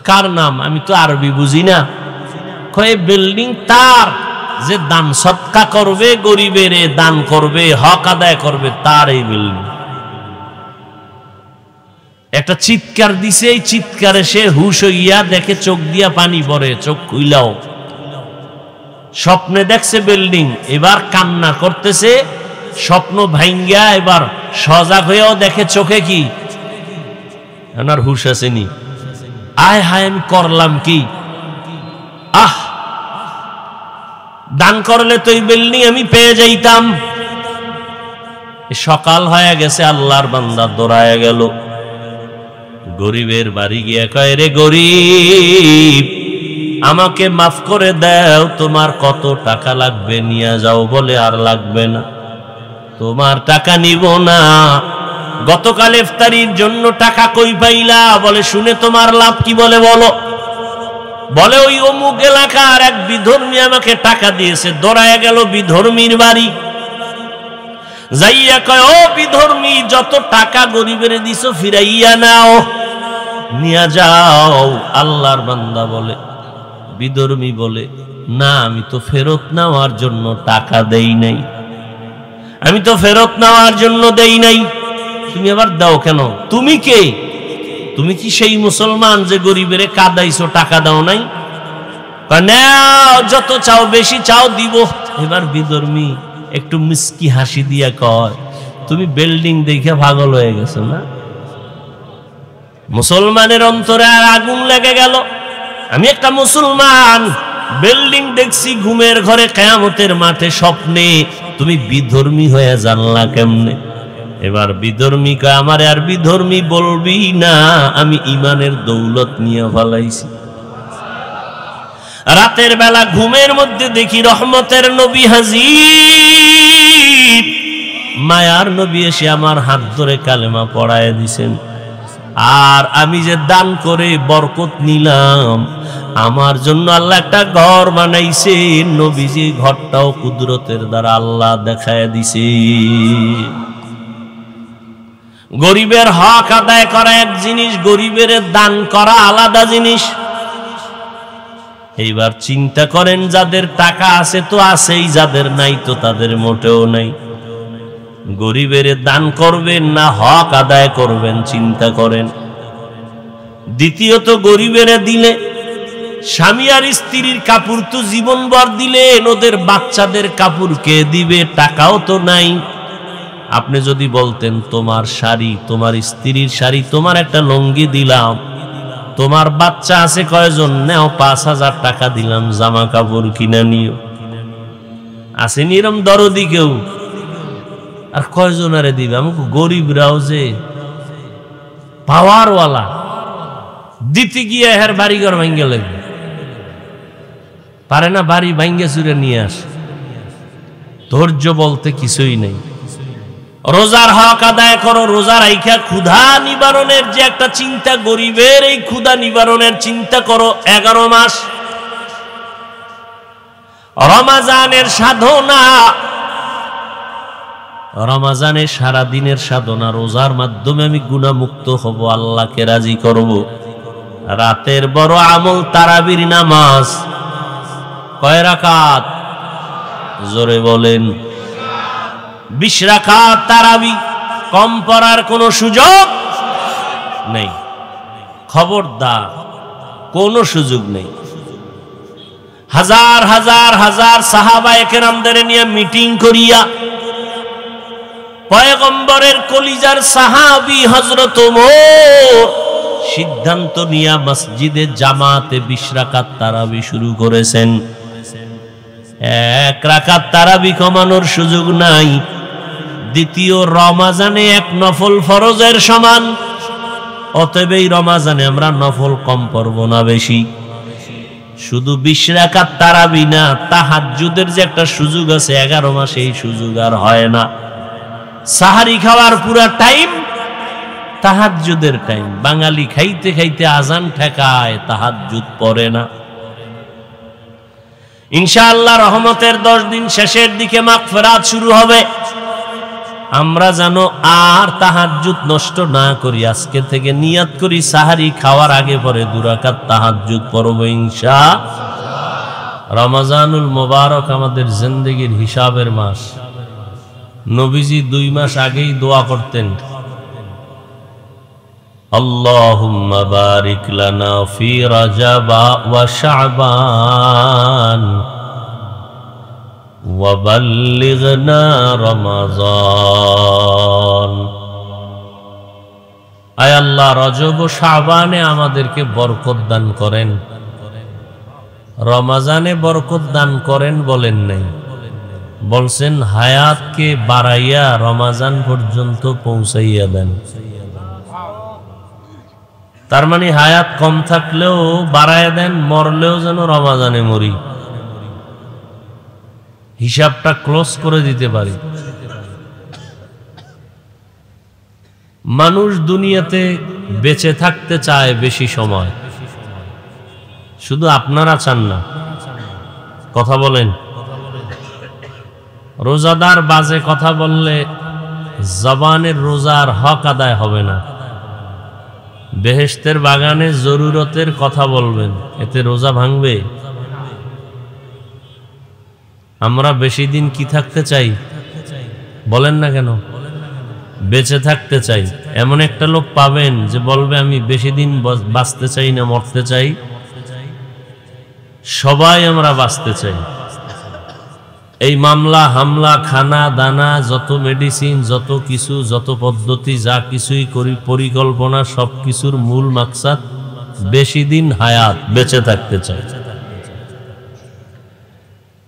[SPEAKER 1] কার নাম? আমি তো আরবি বুঝি না। কয় বিল্ডিং তার, যে দান সৎকা করবে, গরিবের দান করবে, হক আদায় করবে, তার এই বিল্ডিং। একটা চিৎকার দিছে, এই চিৎকারে সে হুশ হইয়া দেখে চোখ দিয়া পানি পড়ে, চোখ খুইলাও। স্বপ্নে দেখছে বিল্ডিং, এবার কান্না করতেছে, স্বপ্ন ভাঙ্গিয়া এবার সজাগ হয়েও দেখে চোখে কি, এনার হুশ আসেনি। আয় হায় আমি করলাম কি, আহ দান করলে তো এই বিল্ডিং আমি পেয়ে যাইতাম। সকাল হয়ে গেছে, আল্লাহর বান্দা দৌড়ায় গেল গরিবের বাড়ি গিয়া কয়, রে গরিব আমাকে মাফ করে দাও, তোমার কত টাকা লাগবে নিয়ে যাও। বলে আর লাগবে না, তোমার টাকা নিব না। গতকাল ইফতারির জন্য টাকা কই পাইলা? বলে শুনে তোমার লাভ কি? বলে বলো। বলে ওই অমুক এলাকার এক বিধর্মী আমাকে টাকা দিয়েছে। দৌড়ায় গেল বিধর্মীর বাড়ি, যাইয়া কয়, ও বিধর্মী যত টাকা গরিবের দিছো ফিরাইয়া নাও, নিয়ে যাও। আল্লাহর বান্দা বলে, বিধর্মী বলে, না আমি তো ফেরত নেওয়ার জন্য টাকা দেই নাই, আমি তো ফেরত নেওয়ার জন্য দেই নাই। তুমি আবার দাও কেন? তুমি কে? তুমি কি সেই মুসলমান যে গরিবের কাদাইছো, টাকা দাও নাই? নাও, যত চাও বেশি চাও দিব। এবার বিধর্মী একটু মিষ্টি হাসি দিয়া কয়, তুমি বিল্ডিং দেখে পাগল হয়ে গেছো না? মুসলমানের অন্তরে আর আগুন লেগে গেল। আমি একটা মুসলমান, বিল্ডিং দেখছি ঘুমের ঘরে, কিয়ামতের মাঠে স্বপ্নে, তুমি বিধর্মী হয়ে জানলা কেমনে? এবার বিধর্মী কয়, আমারে আর বিধর্মী বলবি না, আমি ইমানের দৌলত নিয়ে ফলাইছি। রাতের বেলা ঘুমের মধ্যে দেখি রহমতের নবী হাজির, মায়ার নবী এসে আমার হাত ধরে কালেমা পড়ায় দিছেন। আর আমি যে দান করে বরকত নিলাম, আমার জন্য আল্লাহ একটা ঘর বানাইছে। নবীজি ঘরটাও কুদরতের দ্বারা আল্লাহ দেখায় দিছে। গরিবের হক আদায় করা এক জিনিস, গরিবের দান করা আলাদা জিনিস। এইবার চিন্তা করেন, যাদের টাকা আছে তো আছেই, যাদের নাই তো তাদের মোটেও নাই। গরিবের দান করবেন না হক আদায় করবেন, চিন্তা করেন। দ্বিতীয়ত, গরিবের দিলে স্বামী আর স্ত্রীর কাপড় তো জীবনভর দিলেন, ওদের বাচ্চাদের কাপড় কে দিবে? টাকাও তো নাই। আপনি যদি বলতেন তোমার শাড়ি, তোমার স্ত্রীর শাড়ি, তোমার একটা লুঙ্গি দিলাম, তোমার বাচ্চা আছে কয়জন, নেও ৫,০০০ টাকা দিলাম, জামা কাপড় কিনে নিও। আসেনি এরম দরদি কেউ? আর কয়জন আরে দিবে? আমাকে গরিবরাও যে পাওয়ারওয়ালা, দিতে গিয়ে হের বাড়িঘর ভাঙ্গে লাগবে, পারে না, বাড়ি ভাঙ্গে চুরে নিয়ে আসে। ধৈর্য বলতে কিছুই নেই। রোজার হক আদায় করো, রোজা রাইখা ক্ষুধা নিবারণের যে একটা চিন্তা, গরিবের এই ক্ষুধা নিবারণের চিন্তা করো। 11 মাস রমাজানের সাধনা, রমাজানের সারাদিনের সাধনা, রোজার মাধ্যমে আমি গুনাহমুক্ত হব, আল্লাহকে রাজি করব। রাতের বড় আমল তারাবির নামাজ। কয় রাকাত? জোরে বলেন। 20 রাকাত তারাবি, কম পড়ার কোনো সুযোগ নেই। খবরদার, কোনো সুযোগ নেই। হাজার হাজার হাজার সাহাবায়ে কেরামদের নিয়ে মিটিং করিয়া পয়গম্বরের কলিজার সাহাবী হযরত ওমর সিদ্ধান্ত নিয়ে মসজিদে জামাতে 20 রাকাত তারাবি শুরু করেছেন। 1 রাকাত তারাবি কমানোর সুযোগ নাই। দ্বিতীয়, রমাজানে 1 নফল ফরজের সমান। অতএব এই রমাজানে আমরা নফল কম পড়ব না বেশি। শুধু 20 রাকাত তারাবি না, তাহাজ্জুদের যে একটা সুযোগ আছে 11 মাসে এই সুযোগ আর হয় না। সাহারি খাওয়ার পুরা টাইম তাহাজ্জুদের টাইম। বাঙালি খাইতে খাইতে আজান ঠেকায়, তাহাজ্জুদ পড়ে না। ইনশাআল্লাহ রহমতের 10 দিন শেষের দিকে মাগফিরাত শুরু হবে। আমরা যেন আর তাহাজ্জুদ নষ্ট না করি, আজকে থেকে নিয়ত করি সাহারি খাওয়ার আগে পরে 2 রাকাত তাহাজ্জুদ পড়ব ইনশাআল্লাহ। রমজানুল মুবারক আমাদের জিন্দেগীর হিসাবের মাস। নবীজি 2 মাস আগেই দোয়া করতেন, আল্লাহুম্মা বারিক লানা ফি রাজাব ওয়া শাবান ওয়া বাল্লিগনা রমাজান। আয় আল্লাহ, রজব ও শাবানে আমাদেরকে বরকত দান করেন, রমজানে বরকত দান করেন বলেন নাই, বলছেন হায়াতকে বাড়াইয়া রমজান পর্যন্ত পৌঁছাইয়া দেন। তার মানে হায়াত কম থাকলেও বাড়াইয়া দেন, মরলেও যেন রমজানে মরি, হিসাবটা ক্লোজ করে দিতে পারি। মানুষ দুনিয়াতে বেঁচে থাকতে চায় বেশি সময়, শুধু আপনারা চান না। কথা বলেন। রোজাদার বাজে কথা বললে জবানের রোজার হক আদায় হবে না। বেহেশতের বাগানে জরুরতের কথা বলবেন, এতে রোজা ভাঙবে? আমরা বেশি দিন কি থাকতে চাই বলেন না কেন? বেঁচে থাকতে চাই। এমন একটা লোক পাবেন যে বলবে আমি বেশি দিন বাঁচতে চাই না, মরতে চাই। সবাই আমরা বাঁচতে চাই। এই মামলা হামলা, খানা দানা, যত মেডিসিন, যত কিছু, যত পদ্ধতি, যা কিছুই করি, পরিকল্পনা, সব কিছুর মূল মাকসাদ বেশি দিন হায়াত, বেঁচে থাকতে চাই।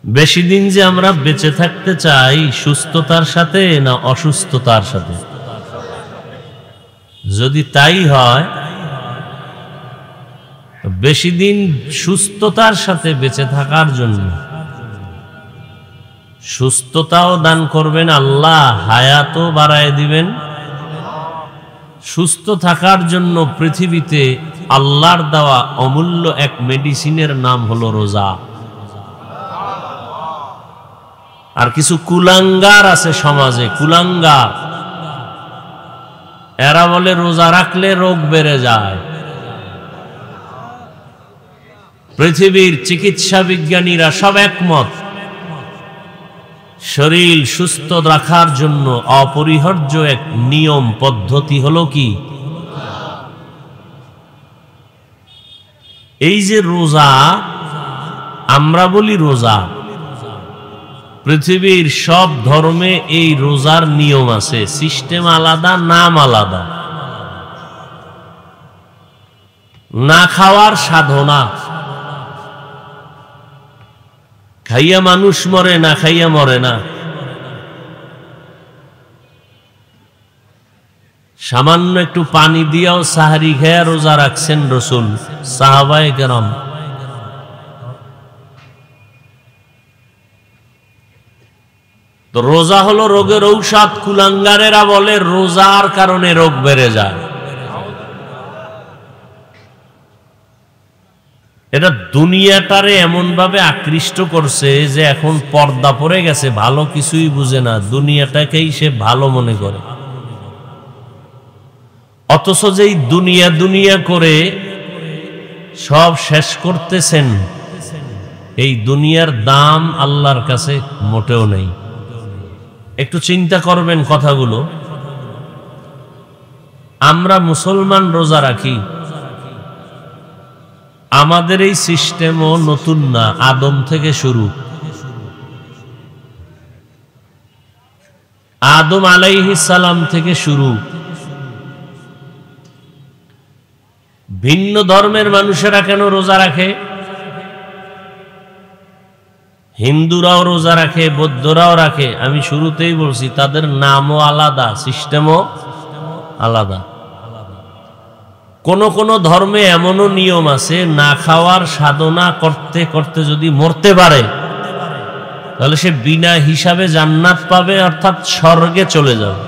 [SPEAKER 1] বেশি দিন যে আমরা বেঁচে থাকতে চাই, সুস্থতার সাথে না অসুস্থতার সাথে? যদি তাই হয়, বেশি দিন সুস্থতার সাথে বেঁচে থাকার জন্য সুস্থতাও দান করবেন আল্লাহ, হায়াতও বাড়ায় দিবেন। সুস্থ থাকার জন্য পৃথিবীতে আল্লাহর দেওয়া অমূল্য এক মেডিসিনের নাম হলো রোজা। আর কিছু কুলাঙ্গার আছে সমাজে, কুলাঙ্গার, এরা বলে রোজা রাখলে রোগ বেড়ে যায়। পৃথিবীর চিকিৎসা বিজ্ঞানীরা সব একমত, শরীর সুস্থ রাখার জন্য অপরিহার্য এক নিয়ম পদ্ধতি হলো কি? এই যে রোজা, আমরা বলি রোজা, পৃথিবীর সব ধর্মে এই রোজার নিয়ম আছে, সিস্টেম আলাদা, নাম আলাদা। না খাওয়ার সাধনা, খাইয়া মানুষ মরে, না খাইয়া মরে না। সামান্য একটু পানি দিয়াও সাহারি খেয়া রোজা রাখছেন রসুল, সাহাবায়ে কেরাম। তো রোজা হলো রোগের ঔষধ। কুলাঙ্গারেরা বলে রোজার কারণে রোগ বেড়ে যায়। এটা দুনিয়াটারে এমন ভাবে আকৃষ্ট করছে যে এখন পর্দা পড়ে গেছে, ভালো কিছুই বুঝে না, দুনিয়াটাকেই সে ভালো মনে করে। অথচ যেই দুনিয়া দুনিয়া করে সব শেষ করতেছেন, এই দুনিয়ার দাম আল্লাহর কাছে মোটেও নেই। একটু চিন্তা করবেন কথাগুলো। আমরা মুসলমান রোজা রাখি, আমাদের এই সিস্টেমও নতুন না, আদম থেকে শুরু। আদম আলাইহিস সালাম থেকে শুরু। ভিন্ন ধর্মের মানুষেরা কেন রোজা রাখে? হিন্দুরাও রোজা রাখে, বৌদ্ধরাও রাখে। আমি শুরুতেই বলছি তাদের নামও আলাদা, সিস্টেমও আলাদা। কোন কোন ধর্মে এমনও নিয়ম আছে, না খাওয়ার সাধনা করতে করতে যদি মরতে পারে তাহলে সে বিনা হিসাবে জান্নাত পাবে, অর্থাৎ স্বর্গে চলে যাবে।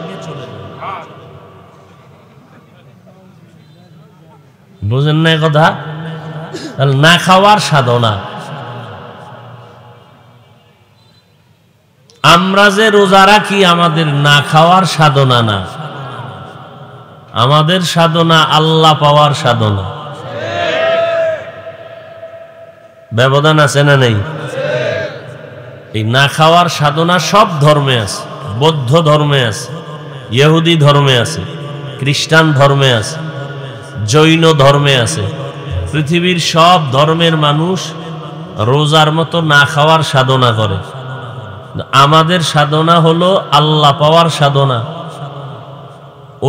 [SPEAKER 1] বুঝেন না কথা? তাহলে না খাওয়ার সাধনা। আমরা যে রোজা রাখি আমাদের না খাওয়ার সাধনা না, আমাদের সাধনা আল্লাহ পাওয়ার সাধনা। ব্যবধান আছে না নেই? এই না খাওয়ার সাধনা সব ধর্মে আছে। বৌদ্ধ ধর্মে আছে, ইহুদি ধর্মে আছে, খ্রিস্টান ধর্মে আছে, জৈন ধর্মে আছে। পৃথিবীর সব ধর্মের মানুষ রোজার মতো না খাওয়ার সাধনা করে। আমাদের সাধনা হলো আল্লাহ পাওয়ার সাধনা।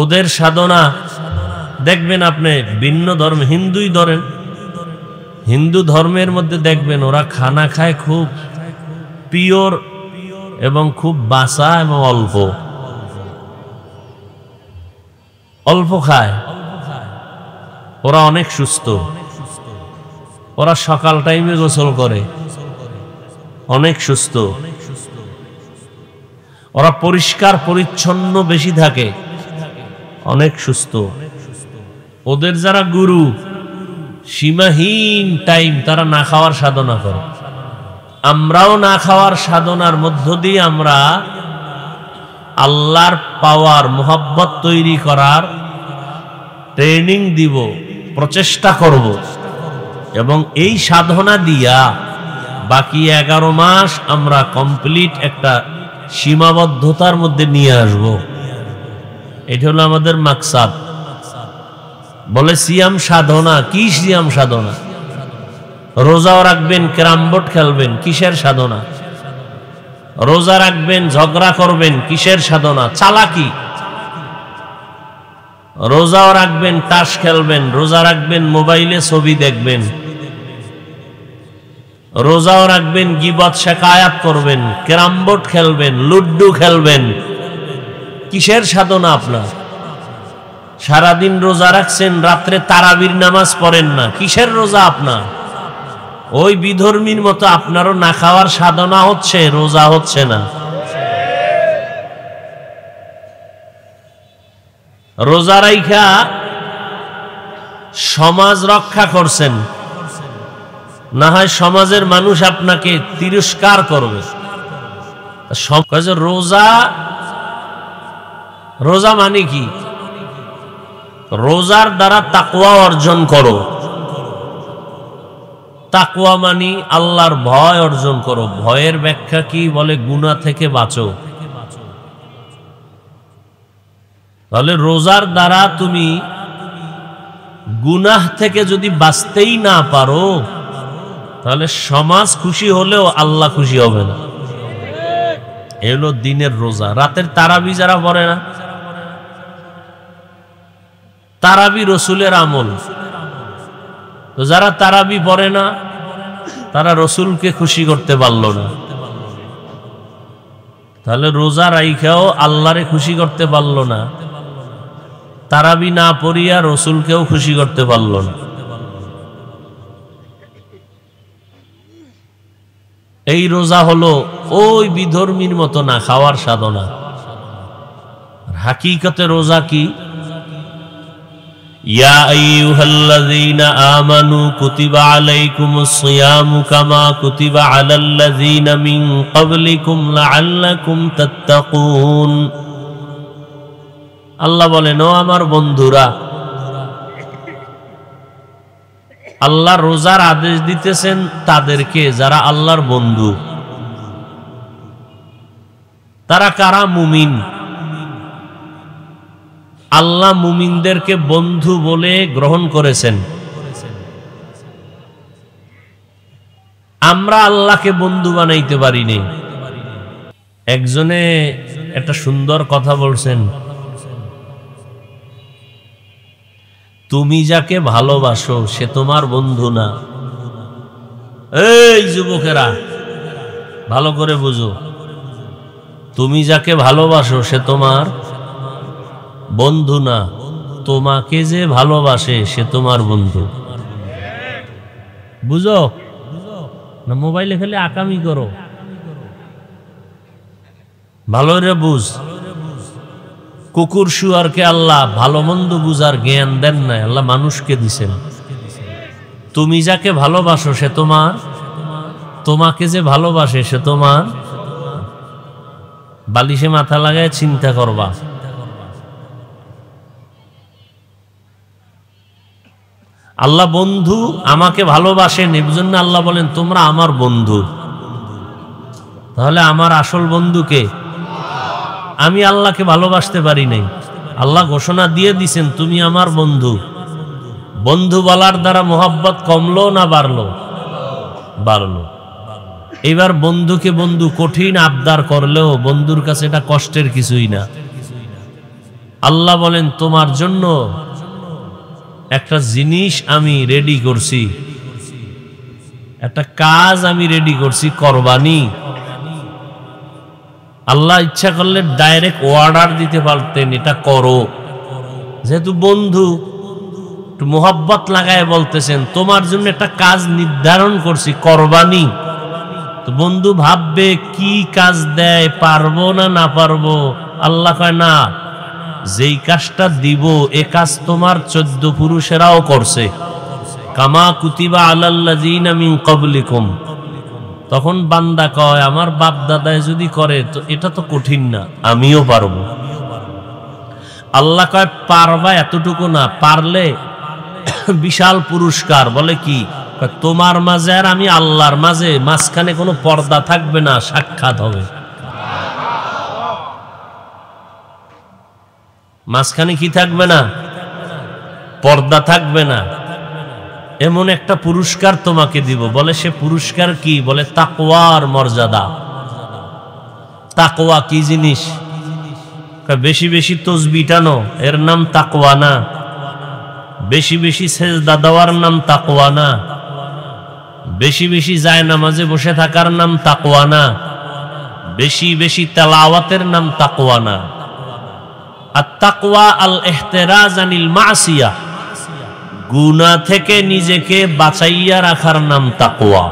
[SPEAKER 1] ওদের সাধনা দেখবেন আপনি ভিন্ন ধর্ম, হিন্দুই ধরেন, হিন্দু ধর্মের মধ্যে দেখবেন ওরা খানা খায় খুব পিওর এবং খুব বাসা এবং অল্প অল্প খায়। ওরা অনেক সুস্থ, ওরা সকাল টাইমে গোসল করে, অনেক সুস্থ। ওরা পরিষ্কার পরিচ্ছন্ন বেশি থাকে, অনেক সুস্থ। ওদের যারা গুরু, সীমাহীন টাইম তারা না খাওয়ার সাধনা করে। আমরাও না খাওয়ার সাধনার মধ্য দিয়ে আমরা আল্লাহর পাওয়ার মোহাব্বত তৈরি করার ট্রেনিং দিব, প্রচেষ্টা করব, এবং এই সাধনা দিয়া বাকি 11 মাস আমরা কমপ্লিট একটা সীমাবদ্ধতার মধ্যে নিয়ে আসব। এটা হলো আমাদের মাকসাদ। বলে সিয়াম সাধনা। কি সিয়াম সাধনা? রোজাও রাখবেন, ক্যারাম বোর্ড খেলবেন, কিসের সাধনা? রোজা রাখবেন, ঝগড়া করবেন, কিসের সাধনা? চালাকি। রোজাও রাখবেন, তাস খেলবেন, রোজা রাখবেন, মোবাইলে ছবি দেখবেন, রোজাও রাখবেন, গীবত শিকায়াত করবেন, ক্যারাম বোর্ড খেলবেন, লুড্ডু খেলবেন, কিসের সাধনা আপনার? সারাদিন রোজা রাখছেন, রাত্রে তারাবির নামাজ পড়েন না, কিসের রোজা আপনার? ওই বিধর্মীর মতো আপনারও না খাওয়ার সাধনা হচ্ছে, রোজা হচ্ছে না। রোজা রাইখা সমাজ রক্ষা করছেন, না হয় সমাজের মানুষ আপনাকে তিরস্কার করবে। রোজা, রোজা মানে কি? রোজার দ্বারা তাকওয়া অর্জন করো। তাকওয়া মানি আল্লাহর ভয় অর্জন করো। ভয়ের ব্যাখ্যা কি? বলে গুনাহ থেকে বাঁচো। তাহলে রোজার দ্বারা তুমি গুনাহ থেকে যদি বাঁচতেই না পারো তাহলে সমাজ খুশি হলেও আল্লাহ খুশি হবে না। এ হলো দিনের রোজা। রাতের তারাবি যারা পড়ে না, তারাবি রসুলের আমল। তো যারা তারাবি পড়ে না তারা রসুলকে খুশি করতে পারলো না। তাহলে রোজা রাইখাও আল্লাহরে খুশি করতে পারলো না, তারাবি না পড়িয়া রসুলকেও খুশি করতে পারলো না। এই রোজা হলো ওই বিধর্মীর মতো না খাওয়ার সাধনা। হাকিকতে রোজা কি? ইয়া আইয়ুহাল্লাযীনা আমানু কুতিবা আলাইকুমুস সিয়ামু কামা কুতিবা আলাল্লাযীনা মিন ক্বাবলিকুম লাআল্লাকুম তাত্তাকুন। আল্লাহ বলেন, ও আমার বন্ধুরা, আল্লাহ রোজার আদেশ দিতেছেন তাদেরকে যারা আল্লাহর বন্ধু। তারা কারা? মুমিন। আল্লাহ মুমিনদেরকে বন্ধু বলে গ্রহণ করেছেন। আমরা আল্লাহকে বন্ধু বানাইতে পারিনি। একজনে একটা সুন্দর কথা বলছেন, তুমি যাকে ভালোবাসো সে তোমার বন্ধু না। এই যুবকেরা ভালো করে বুঝো, তুমি যাকে ভালোবাসো সে তোমার বন্ধু না। তোমাকে যে ভালোবাসে সে তোমার বন্ধু। বুঝো না? মোবাইলে খালি আকামি করো, ভালো রে বুঝ। কুকুর শুয়ারকে আল্লাহ ভালো মন্দ বুঝার জ্ঞান দেন নাই, আল্লাহ মানুষকে দিছেন। তুমি যাকে ভালোবাসো সে তোমার, তোমাকে যে ভালোবাসে সে তোমার। বালিশে মাথা লাগায় চিন্তা করবা। আল্লাহ বন্ধু, আমাকে ভালোবাসেন, এর জন্য আল্লাহ বলেন তোমরা আমার বন্ধু। তাহলে আমার আসল বন্ধুকে? আমি আল্লাহকে ভালোবাসতে পারি নাই, আল্লাহ ঘোষণা দিয়ে দিছেন তুমি আমার বন্ধু। বন্ধু বলার দ্বারা মোহাব্বত কমলো না বাড়লো? বাড়লো। এবার বন্ধুকে বন্ধু কঠিন আবদার করলেও বন্ধুর কাছে এটা কষ্টের কিছুই না। আল্লাহ বলেন তোমার জন্য একটা জিনিস আমি রেডি করছি, একটা কাজ আমি রেডি করছি, কোরবানি। আল্লাহ ইচ্ছা করলে ডাইরেক্ট অর্ডার দিতে পারতেন এটা করো, যেহেতু বন্ধু একটু মোহাব্বত লাগায় বলতেছেন তোমার জন্য একটা কাজ নির্ধারণ করছি, কোরবানি। তো বন্ধু ভাববে কি কাজ দেয়, পারবো না না পারবো। আল্লাহ কয় না, যেই কাজটা দিব এ কাজ তোমার 14 পুরুষেরাও করছে, কামা কুতিবা আলাল্লাযিনা মিন ক্বাবলিকুম। তখন বান্দা কয় আমার বাপ দাদায় যদি করে তো এটা তো কঠিন না, আমিও পারবো। আল্লাহ কয় পারবা এতটুকু না, পারলে বিশাল পুরস্কার। বলে কি? তোমার মাঝে আর আমি আল্লাহর মাঝে মাঝখানে কোনো পর্দা থাকবে না, সাক্ষাৎ হবে। মাঝখানে কি থাকবে না? পর্দা থাকবে না। এমন একটা পুরস্কার তোমাকে দিব। বলে সে পুরস্কার কি? বলে তাকওয়ার মর্যাদা। তাকওয়া কি জিনিস? বেশি বেশি তসবিহ টানো, এর নাম তাকওয়া না। বেশি বেশি সেজদা দেওয়ার নাম তাকওয়া না। বেশি বেশি জায়নামাজে বসে থাকার নাম তাকওয়া না। বেশি বেশি তেলাওয়াতের নাম তাকওয়া না। আত-তাকওয়া আল-ইহতিরাজ আনিল মাসিয়া, গুনাহ থেকে নিজেকে বাঁচাইয়া রাখার নাম তাকওয়া।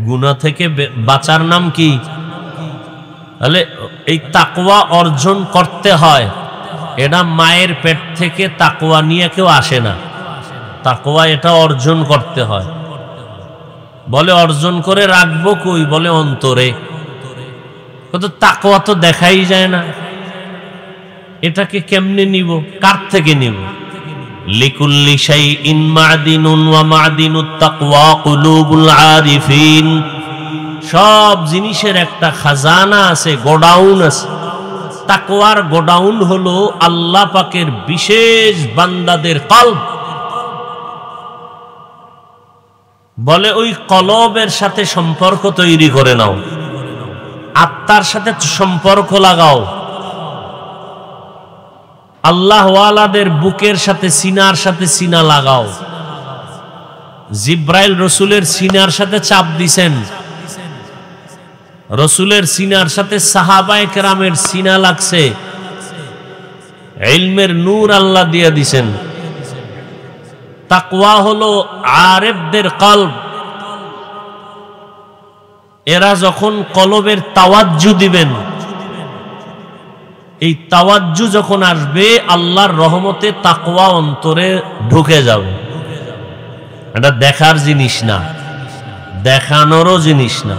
[SPEAKER 1] গুনাহ থেকে বাঁচার নাম কি? তাহলে এই তাকওয়া অর্জন করতে হয়। এটা মায়ের পেট থেকে তাকওয়া নিয়ে কেউ আসে না। তাকওয়া এটা অর্জন করতে হয়। বলে অর্জন করে রাখবো কই? বলে অন্তরে। কত তাকওয়া তো দেখাই যায় না, এটাকে কেমনে নিব? কার থেকে নিব? লিকুল্লি শাইইন মা'দিনুন ওয়া মা'দিনুত তাকওয়া কুলুবুল আরিফিন। সব জিনিসের একটা খাজানা আছে, গোডাউন আছে। তাকওয়ার গোডাউন হলো আল্লাহ পাকের বিশেষ বান্দাদের কলব। বলে ওই কলবের সাথে সম্পর্ক তৈরি করে নাও, আত্মার সাথে সম্পর্ক লাগাও। আল্লাহ ওয়ালাদের বুকের সাথে সিনার সাথে সিনা লাগাও। জিব্রাইল রসুলের সিনার সাথে চাপ দিছেন, রসুলের সিনার সাথে সাহাবায়ে কেরামের সিনা লাগছে। ইলমের নূর আল্লাহ দিয়ে দিছেন। তাকওয়া হলো আরেফদের কলব। এরা যখন কলবের তাওয়াজ্জু দিবেন, এই তাওয়াজ্জু যখন আসবে আল্লাহর রহমতে তাকওয়া অন্তরে ঢুকে যাবে। এটা দেখার জিনিস না, দেখানোরও জিনিস না।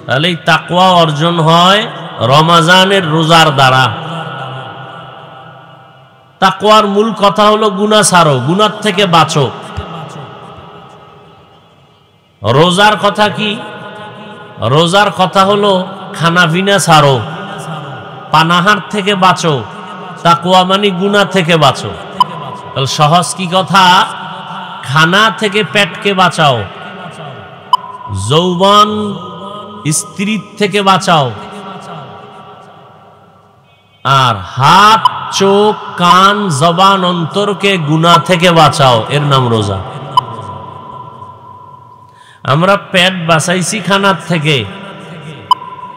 [SPEAKER 1] তাহলে এই তাকওয়া অর্জন হয় রমাজানের রোজার দ্বারা। তাকওয়ার মূল কথা হলো গুনাহ ছাড়ো, গুনাহ থেকে বাঁচো। রোজার কথা কি? রোজার কথা হলো খানা পিনা ছাড়ো, পানাহার থেকে বাঁচো। তাকওয়া মানে গুনাহ থেকে বাঁচো। তাহলে সহজ কি কথা? খানা থেকে পেটকে বাঁচাও, যৌবন স্ত্রীর থেকে বাঁচাও, আর হাত চোখ কান জবান অন্তরকে গুনাহ থেকে বাঁচাও। এর নাম রোজা। আমরা পেট বাঁচাইছি খানার থেকে,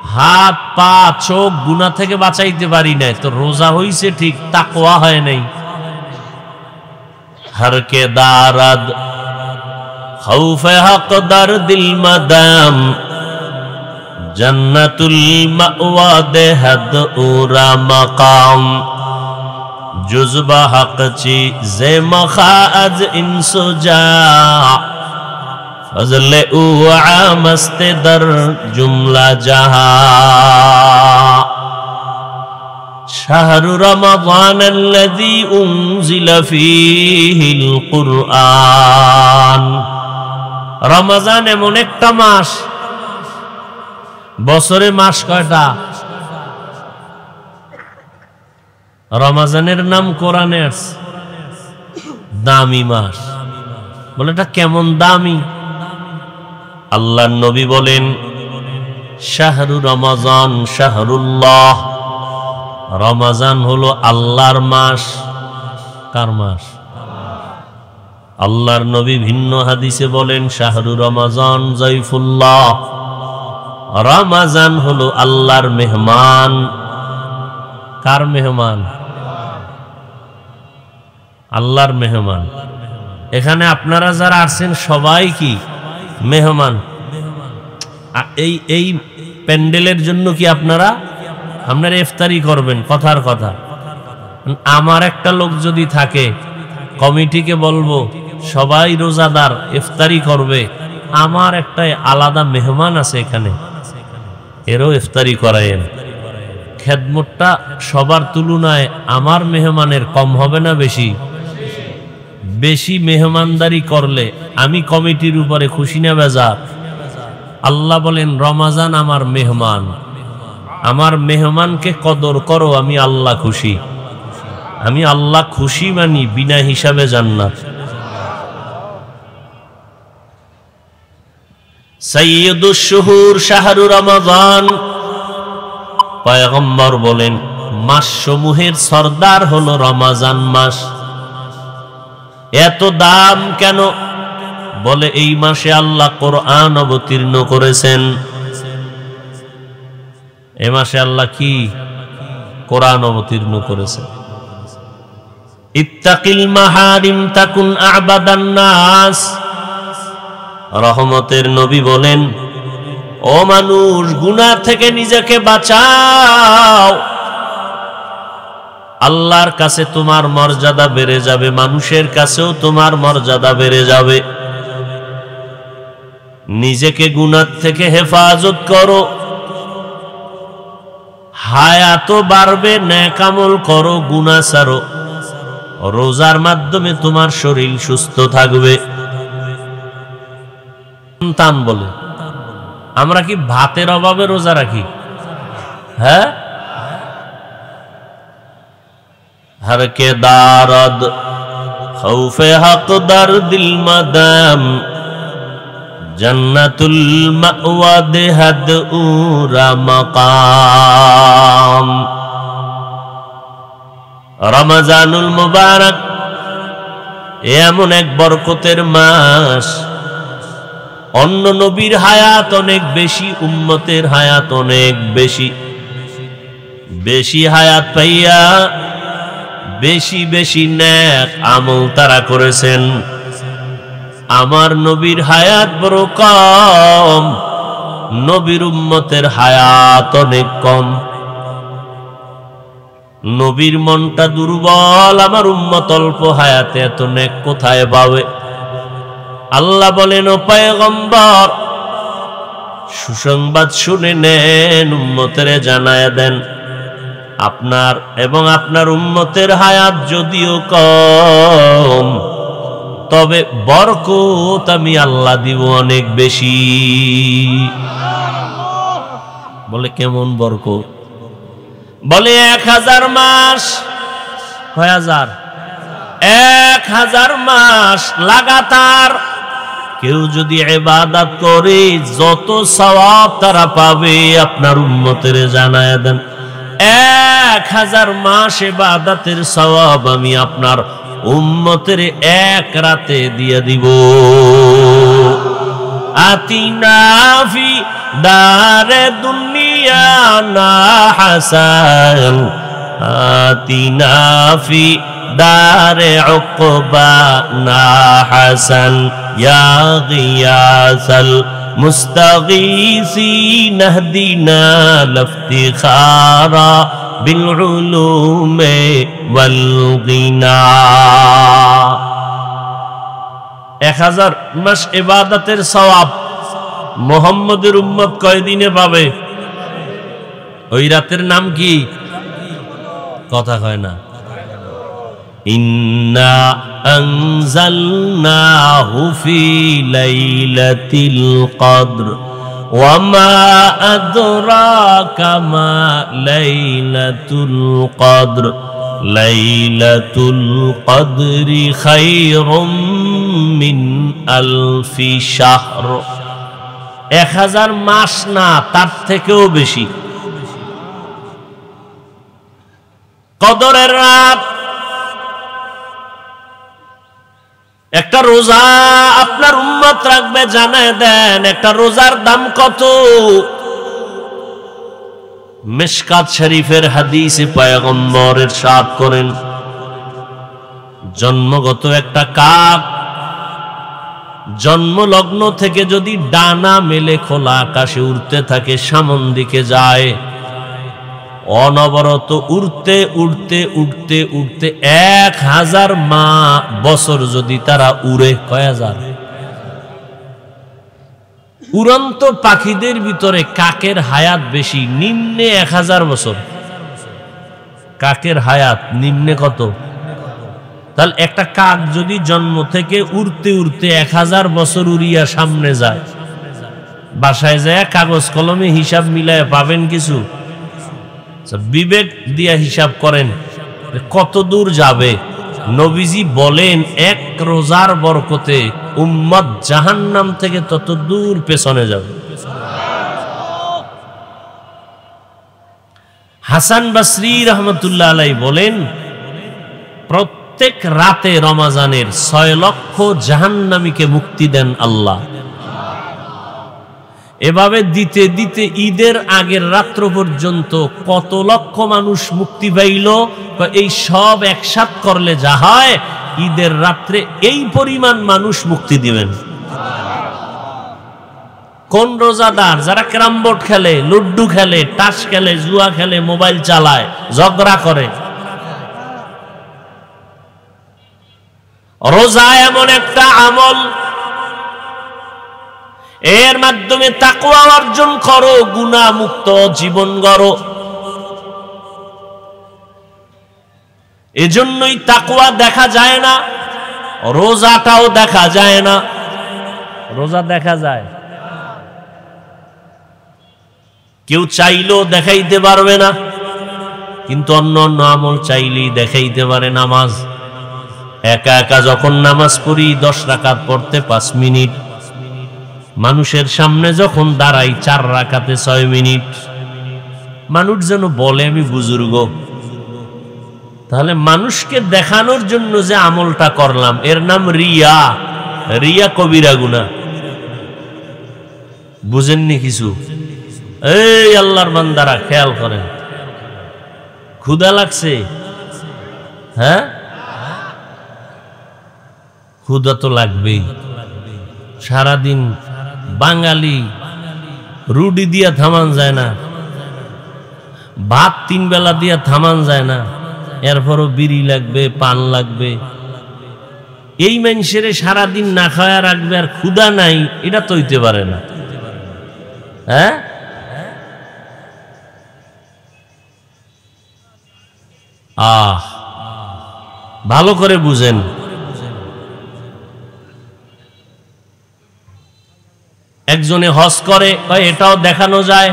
[SPEAKER 1] হাত পা চোখ গুনাহ থেকে বাঁচাইতে পারি নাই, তো রোজা হইছে ঠিক, তাকওয়া হয় নাই। हर के दारद खौफ हक दर दिल मदाम जन्नतुल मअवा दे हद उरा मकाम जुज़बा हक ची जे मखाज इंसो जा फजले उआ मस्ते दर जुमला जहा शहरु रमज़ान अल्लज़ी उन्ज़िला फ़ीहिल कुरआन। रमज़ान एमन एकटा मास, बछरे मास कयटा? रमज़ानेर नाम कुरआने आछे, दामी मास। बोले এটা কেমন দামি? আল্লাহর নবী বলেন শাহরু রমজান শাহরুল্লাহ, রমজান হলো আল্লাহর মাস। কার মাস? আল্লাহর নবী ভিন্ন হাদিসে বলেন শাহরু রমজান জাইফুল্লাহ, রমজান হলো আল্লাহর মেহমান। কার মেহমান? আল্লাহর মেহমান। এখানে আপনারা যারা আসছেন সবাই কি মেহমান? এই প্যান্ডেলের জন্য কি আপনারা ইফতারি করবেন? কথার কথা। আমার একটা লোক যদি থাকে, কমিটিকে বলবো সবাই রোজাদার ইফতারি করবে, আমার একটা আলাদা মেহমান আছে এখানে, এরও ইফতারি করায়েন। খেদমতটা সবার তুলনায় আমার মেহমানের কম হবে না বেশি? বেশি মেহমানদারি করলে আমি কমিটির উপরে খুশি না বেজার? আল্লাহ বলেন রমজান আমার মেহমান, আমার মেহমানকে কদর করো, আমি আল্লাহ খুশি। আমি আল্লাহ খুশি মানি বিনা হিসাবে জান্নাত। সাইয়্যিদুশ শুহুর শাহরু রমজান। পয়গম্বর বলেন মাস সমূহের সরদার হলো রমজান মাস। এত দাম কেন? বলে এই মাসে আল্লাহ কোরআন অবতীর্ণ করেছেন। এ মাসে আল্লাহ কি কোরআন অবতীর্ণ করেছেন। ইত্তাকিল মাহারিম তাকুন আবাদান নাস। রহমতের নবী বলেন ও মানুষ, গুনাহ থেকে নিজেকে বাঁচাও, আল্লাহর কাছে তোমার মর্যাদা বেড়ে যাবে, মানুষের কাছেও তোমার মর্যাদা বেড়ে যাবে। নিজেকে গুনাহ থেকে হেফাজত করো, হায়াতও বাড়বে, নেক আমল করো, গুনাহ ছাড়ো। রোজার মাধ্যমে তোমার শরীর সুস্থ থাকবে। সন্তান বলে আমরা কি ভাতের অভাবে রোজা রাখি? হ্যাঁ, हर के दारद खौफे हक दर दिल मदाम जन्नतुल मअवा दे हद उरा मकाम। रमजानुल मुबारक এমন এক বরকতের মাস, অন্য নবীর হায়াত অনেক বেশি, উম্মতের হায়াত অনেক বেশি। বেশি হায়াত পাইয়া বেশি বেশি নেক আমল তারা করেছেন। আমার নবীর হায়াত বড় কম, নবীর উম্মতের হায়াত অনেক কম। নবীর মনটা দুর্বল, আমার উম্মত অল্প হায়াতে এত নেক কোথায় পাবে? আল্লাহ বলেন ও পয়গম্বর, সুসংবাদ শুনে নেন, উম্মতের জানায়া দেন আপনার এবং আপনার উম্মতের হায়াত যদিও কম, তবে বরকত আমি আল্লাহ দিব অনেক বেশি। বলে কেমন বরকত? বলে 1000 মাস। কয় হাজার? 1000 মাস লাগাতার কেউ যদি ইবাদত করে যত সওয়াব তারা পাবে আপনার উম্মতের জানায়া দেন। 1000 মাস ইবাদতের সওয়াব আমি আপনার উম্মতের এক রাতে দিয়ে দিব। আতিনা ফি দারে দুনিয়া نبينا حسن آتنا في دار عقبانا حسن يا غياث المستغيثين اهدنا لافتخارا بالعلوم والغنى 1000 মাস ইবাদতের সওয়াব মুহাম্মদের উম্মত কয়দিনে পাবে? ওই রাতের নাম কি? কথা কয় না। ইন্না আনজালনাহু ফি লাইলাতিল কদর ওয়া মা আদরাকা মা লাইলাতুল কদর লাইলাতুল কদরি খায়রুম মিন আলফি শাহর। 1000 মাস না, তার থেকেও বেশি। কদরের রাত। একটা রোজা আপনার উম্মত রাখবে, জানায় দেন একটা রোজার দাম কত? মিশকাত শরীফের হাদিসে পয়গম্বর ইরশাদ করেন, জন্মগত একটা কাক জন্মলগ্ন থেকে যদি ডানা মেলে খোলা আকাশে উড়তে থাকে, সামন দিকে যায়, অনবরত উড়তে উড়তে উড়তে উড়তে 1000 বছর যদি তারা উড়ে, কয় হাজার? উড়ন্ত পাখিদের ভিতরে কাকের হায়াত বেশি, নিম্নে 1000 বছর। কাকের হায়াত নিম্নে কত? তাহলে একটা কাক যদি জন্ম থেকে উড়তে উড়তে 1000 বছর উড়িয়া সামনে যায়, বাসায় যায় কাগজ কলমে হিসাব মিলায় পাবেন কিছু? বিবেক দিয়া হিসাব করেন কত দূর যাবে। নবীজি বলেন এক রোজার বরকতে উম্মত জাহান্নাম থেকে তত দূর পেছনে যাবে। হাসান বসরি রহমতুল্লাহ আলাইহি বলেন, প্রত্যেক রাতে রমজানের 6 লক্ষ জাহান্নামীকে মুক্তি দেন আল্লাহ। এভাবে দিতে দিতে ঈদের আগের রাত্র পর্যন্ত কত লক্ষ মানুষ মুক্তি পাইল? এই সব একসাথ করলে যা হয়, ঈদের রাত্রে এই পরিমাণ মানুষ মুক্তি দিবেন। কোন রোজাদার? যারা ক্যারাম বোর্ড খেলে, লুড্ডু খেলে, তাস খেলে, জুয়া খেলে, মোবাইল চালায়, ঝগড়া করে। রোজা এমন একটা আমল, এর মাধ্যমে তাকওয়া অর্জন করো, গুনাহ মুক্ত জীবন গড়ো। এজন্যই তাকওয়া দেখা যায় না, রোজাটাও দেখা যায় না। রোজা দেখা যায়, কেউ চাইলেও দেখাইতে পারবে না, কিন্তু অন্য অন্য আমল চাইলেই দেখাইতে পারে। নামাজ একা একা যখন নামাজ পড়ি 10 রাকাত পড়তে 5 মিনিট, মানুষের সামনে যখন দাঁড়াই 4 রাকাতে 6 মিনিট। মানুষ যেন বলে আমি বুজুর্গ। তাহলে মানুষকে দেখানোর জন্য যে আমলটা করলাম, এর নাম রিয়া। রিয়া কবিরা গুনাহ। বুঝেননি কিছু? এই আল্লাহর বান্দারা খেয়াল করেন, ক্ষুধা লাগছে? হ্যাঁ, ক্ষুধা তো লাগবেই। সারাদিন বাঙালি রুটি দিয়া থামান যায় না, ভাত 3 বেলা দিয়া থামান যায় না, এরপরও বিড়ি লাগবে, পান লাগবে। এই মানুষের সারাদিন না খাওয়া রাখবে আর ক্ষুধা নাই, এটা তো হইতে পারে না। হ্যাঁ, ভালো করে বুঝেন। একজনে হজ করে, এটাও দেখানো যায়।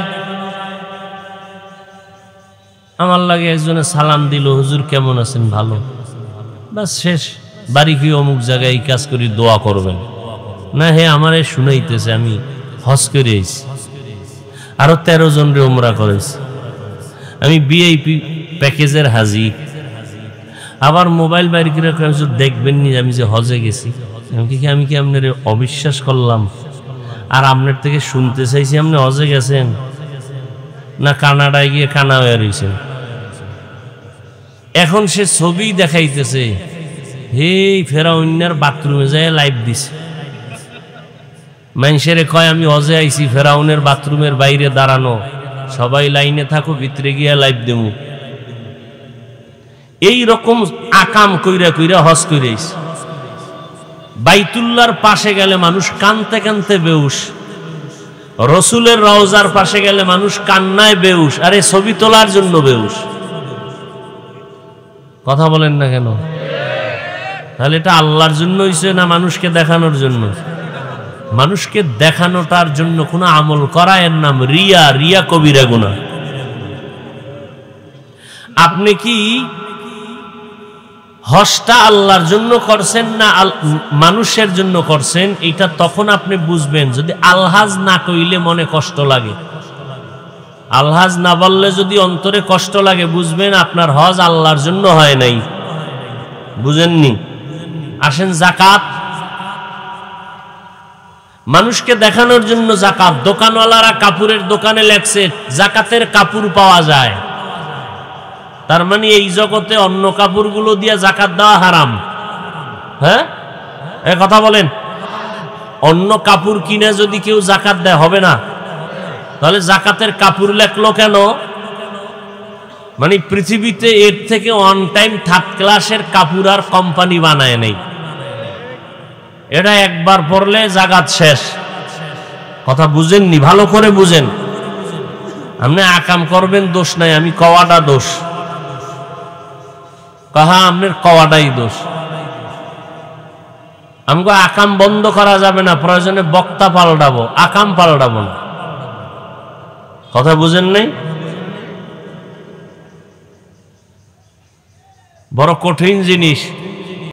[SPEAKER 1] আমার লাগে একজনে সালাম দিল, হুজুর কেমন আছেন? ভালো। বাস শেষ। বাড়ি কি অমুক জায়গায় এই কাজ করি, দোয়া করবেন না? হে আমারে শুনাইতেছে আমি হজ করে আইছি, আরো 13 জন রে উমরা করেছি, আমি ভিআইপি প্যাকেজের হাজি। আবার মোবাইল বাইরে করে দেখবেন নি আমি যে হজে গেছি। আমি কি আপনার অবিশ্বাস করলাম আর আপনার থেকে শুনতে চাইছি আপনি হজে গেছেন? না কানাডায় গিয়ে কানা হয়ে রয়েছে? এখন সে ছবি দেখাইতেছে, হে ফেরাউনের বাথরুমে যায় লাইভ দিছে। মানুষের কয় আমি হজে আইছি, ফেরাউনের বাথরুমের বাইরে দাঁড়ানো, সবাই লাইনে থাকো, ভিতরে গিয়া লাইভ দেবো। এই রকম আকাম কইরা কইরা হজ কইরাইস। বাইতুল্লাহর পাশে গেলে মানুষ কানতে কানতে বেউস, রসুলের রওজার পাশে গেলে মানুষ কান্নায় বেউস, আরে ছবি তোলার জন্য বেউস। কথা বলেন না কেন? তাহলে এটা আল্লাহর জন্য হইছে না মানুষকে দেখানোর জন্য? মানুষকে দেখানোটার জন্য কোন আমল করা এর নাম রিয়া। রিয়া কবিরা গুনাহ। আপনি কি হজটা আল্লাহর জন্য করছেন না মানুষের জন্য করছেন? এটা তখন আপনি বুঝবেন যদি আলহাজ না কইলে মনে কষ্ট লাগে। আলহাজ না বললে যদি অন্তরে কষ্ট লাগে, বুঝবেন আপনার হজ আল্লাহর জন্য হয় নাই। বুঝেননি? আসেন যাকাত, মানুষকে দেখানোর জন্য যাকাত। দোকানওয়ালারা কাপড়ের দোকানে লেখছে যাকাতের কাপড় পাওয়া যায়, তার মানে এই জগতে অন্য কাপড়গুলো দিয়ে যাকাত দেওয়া হারাম। হ্যাঁ, এ কথা বলেন। অন্য কাপড় কিনে যদি কেউ যাকাত দেয় হবে না? তাহলে যাকাতের কাপড় লেখলো কেন? মানে পৃথিবীতে এর থেকে ওয়ান টাইম থার্ড ক্লাসের কাপড় আর কোম্পানি বানায় নেই। এটা একবার পড়লে জাগাত শেষ। কথা বুঝেননি? ভালো করে বুঝেন। আপনি আকাম করবেন দোষ নাই, আমি কওয়াটা দোষ। কাহা আপনার কওয়াটাই দোষ। আমাকে আকাম বন্ধ করা যাবে না, প্রয়োজনে বক্তা পাল্টাবো, আকাম পাল্টাবো না। কথা বুঝেন নাই? বড় কঠিন জিনিস।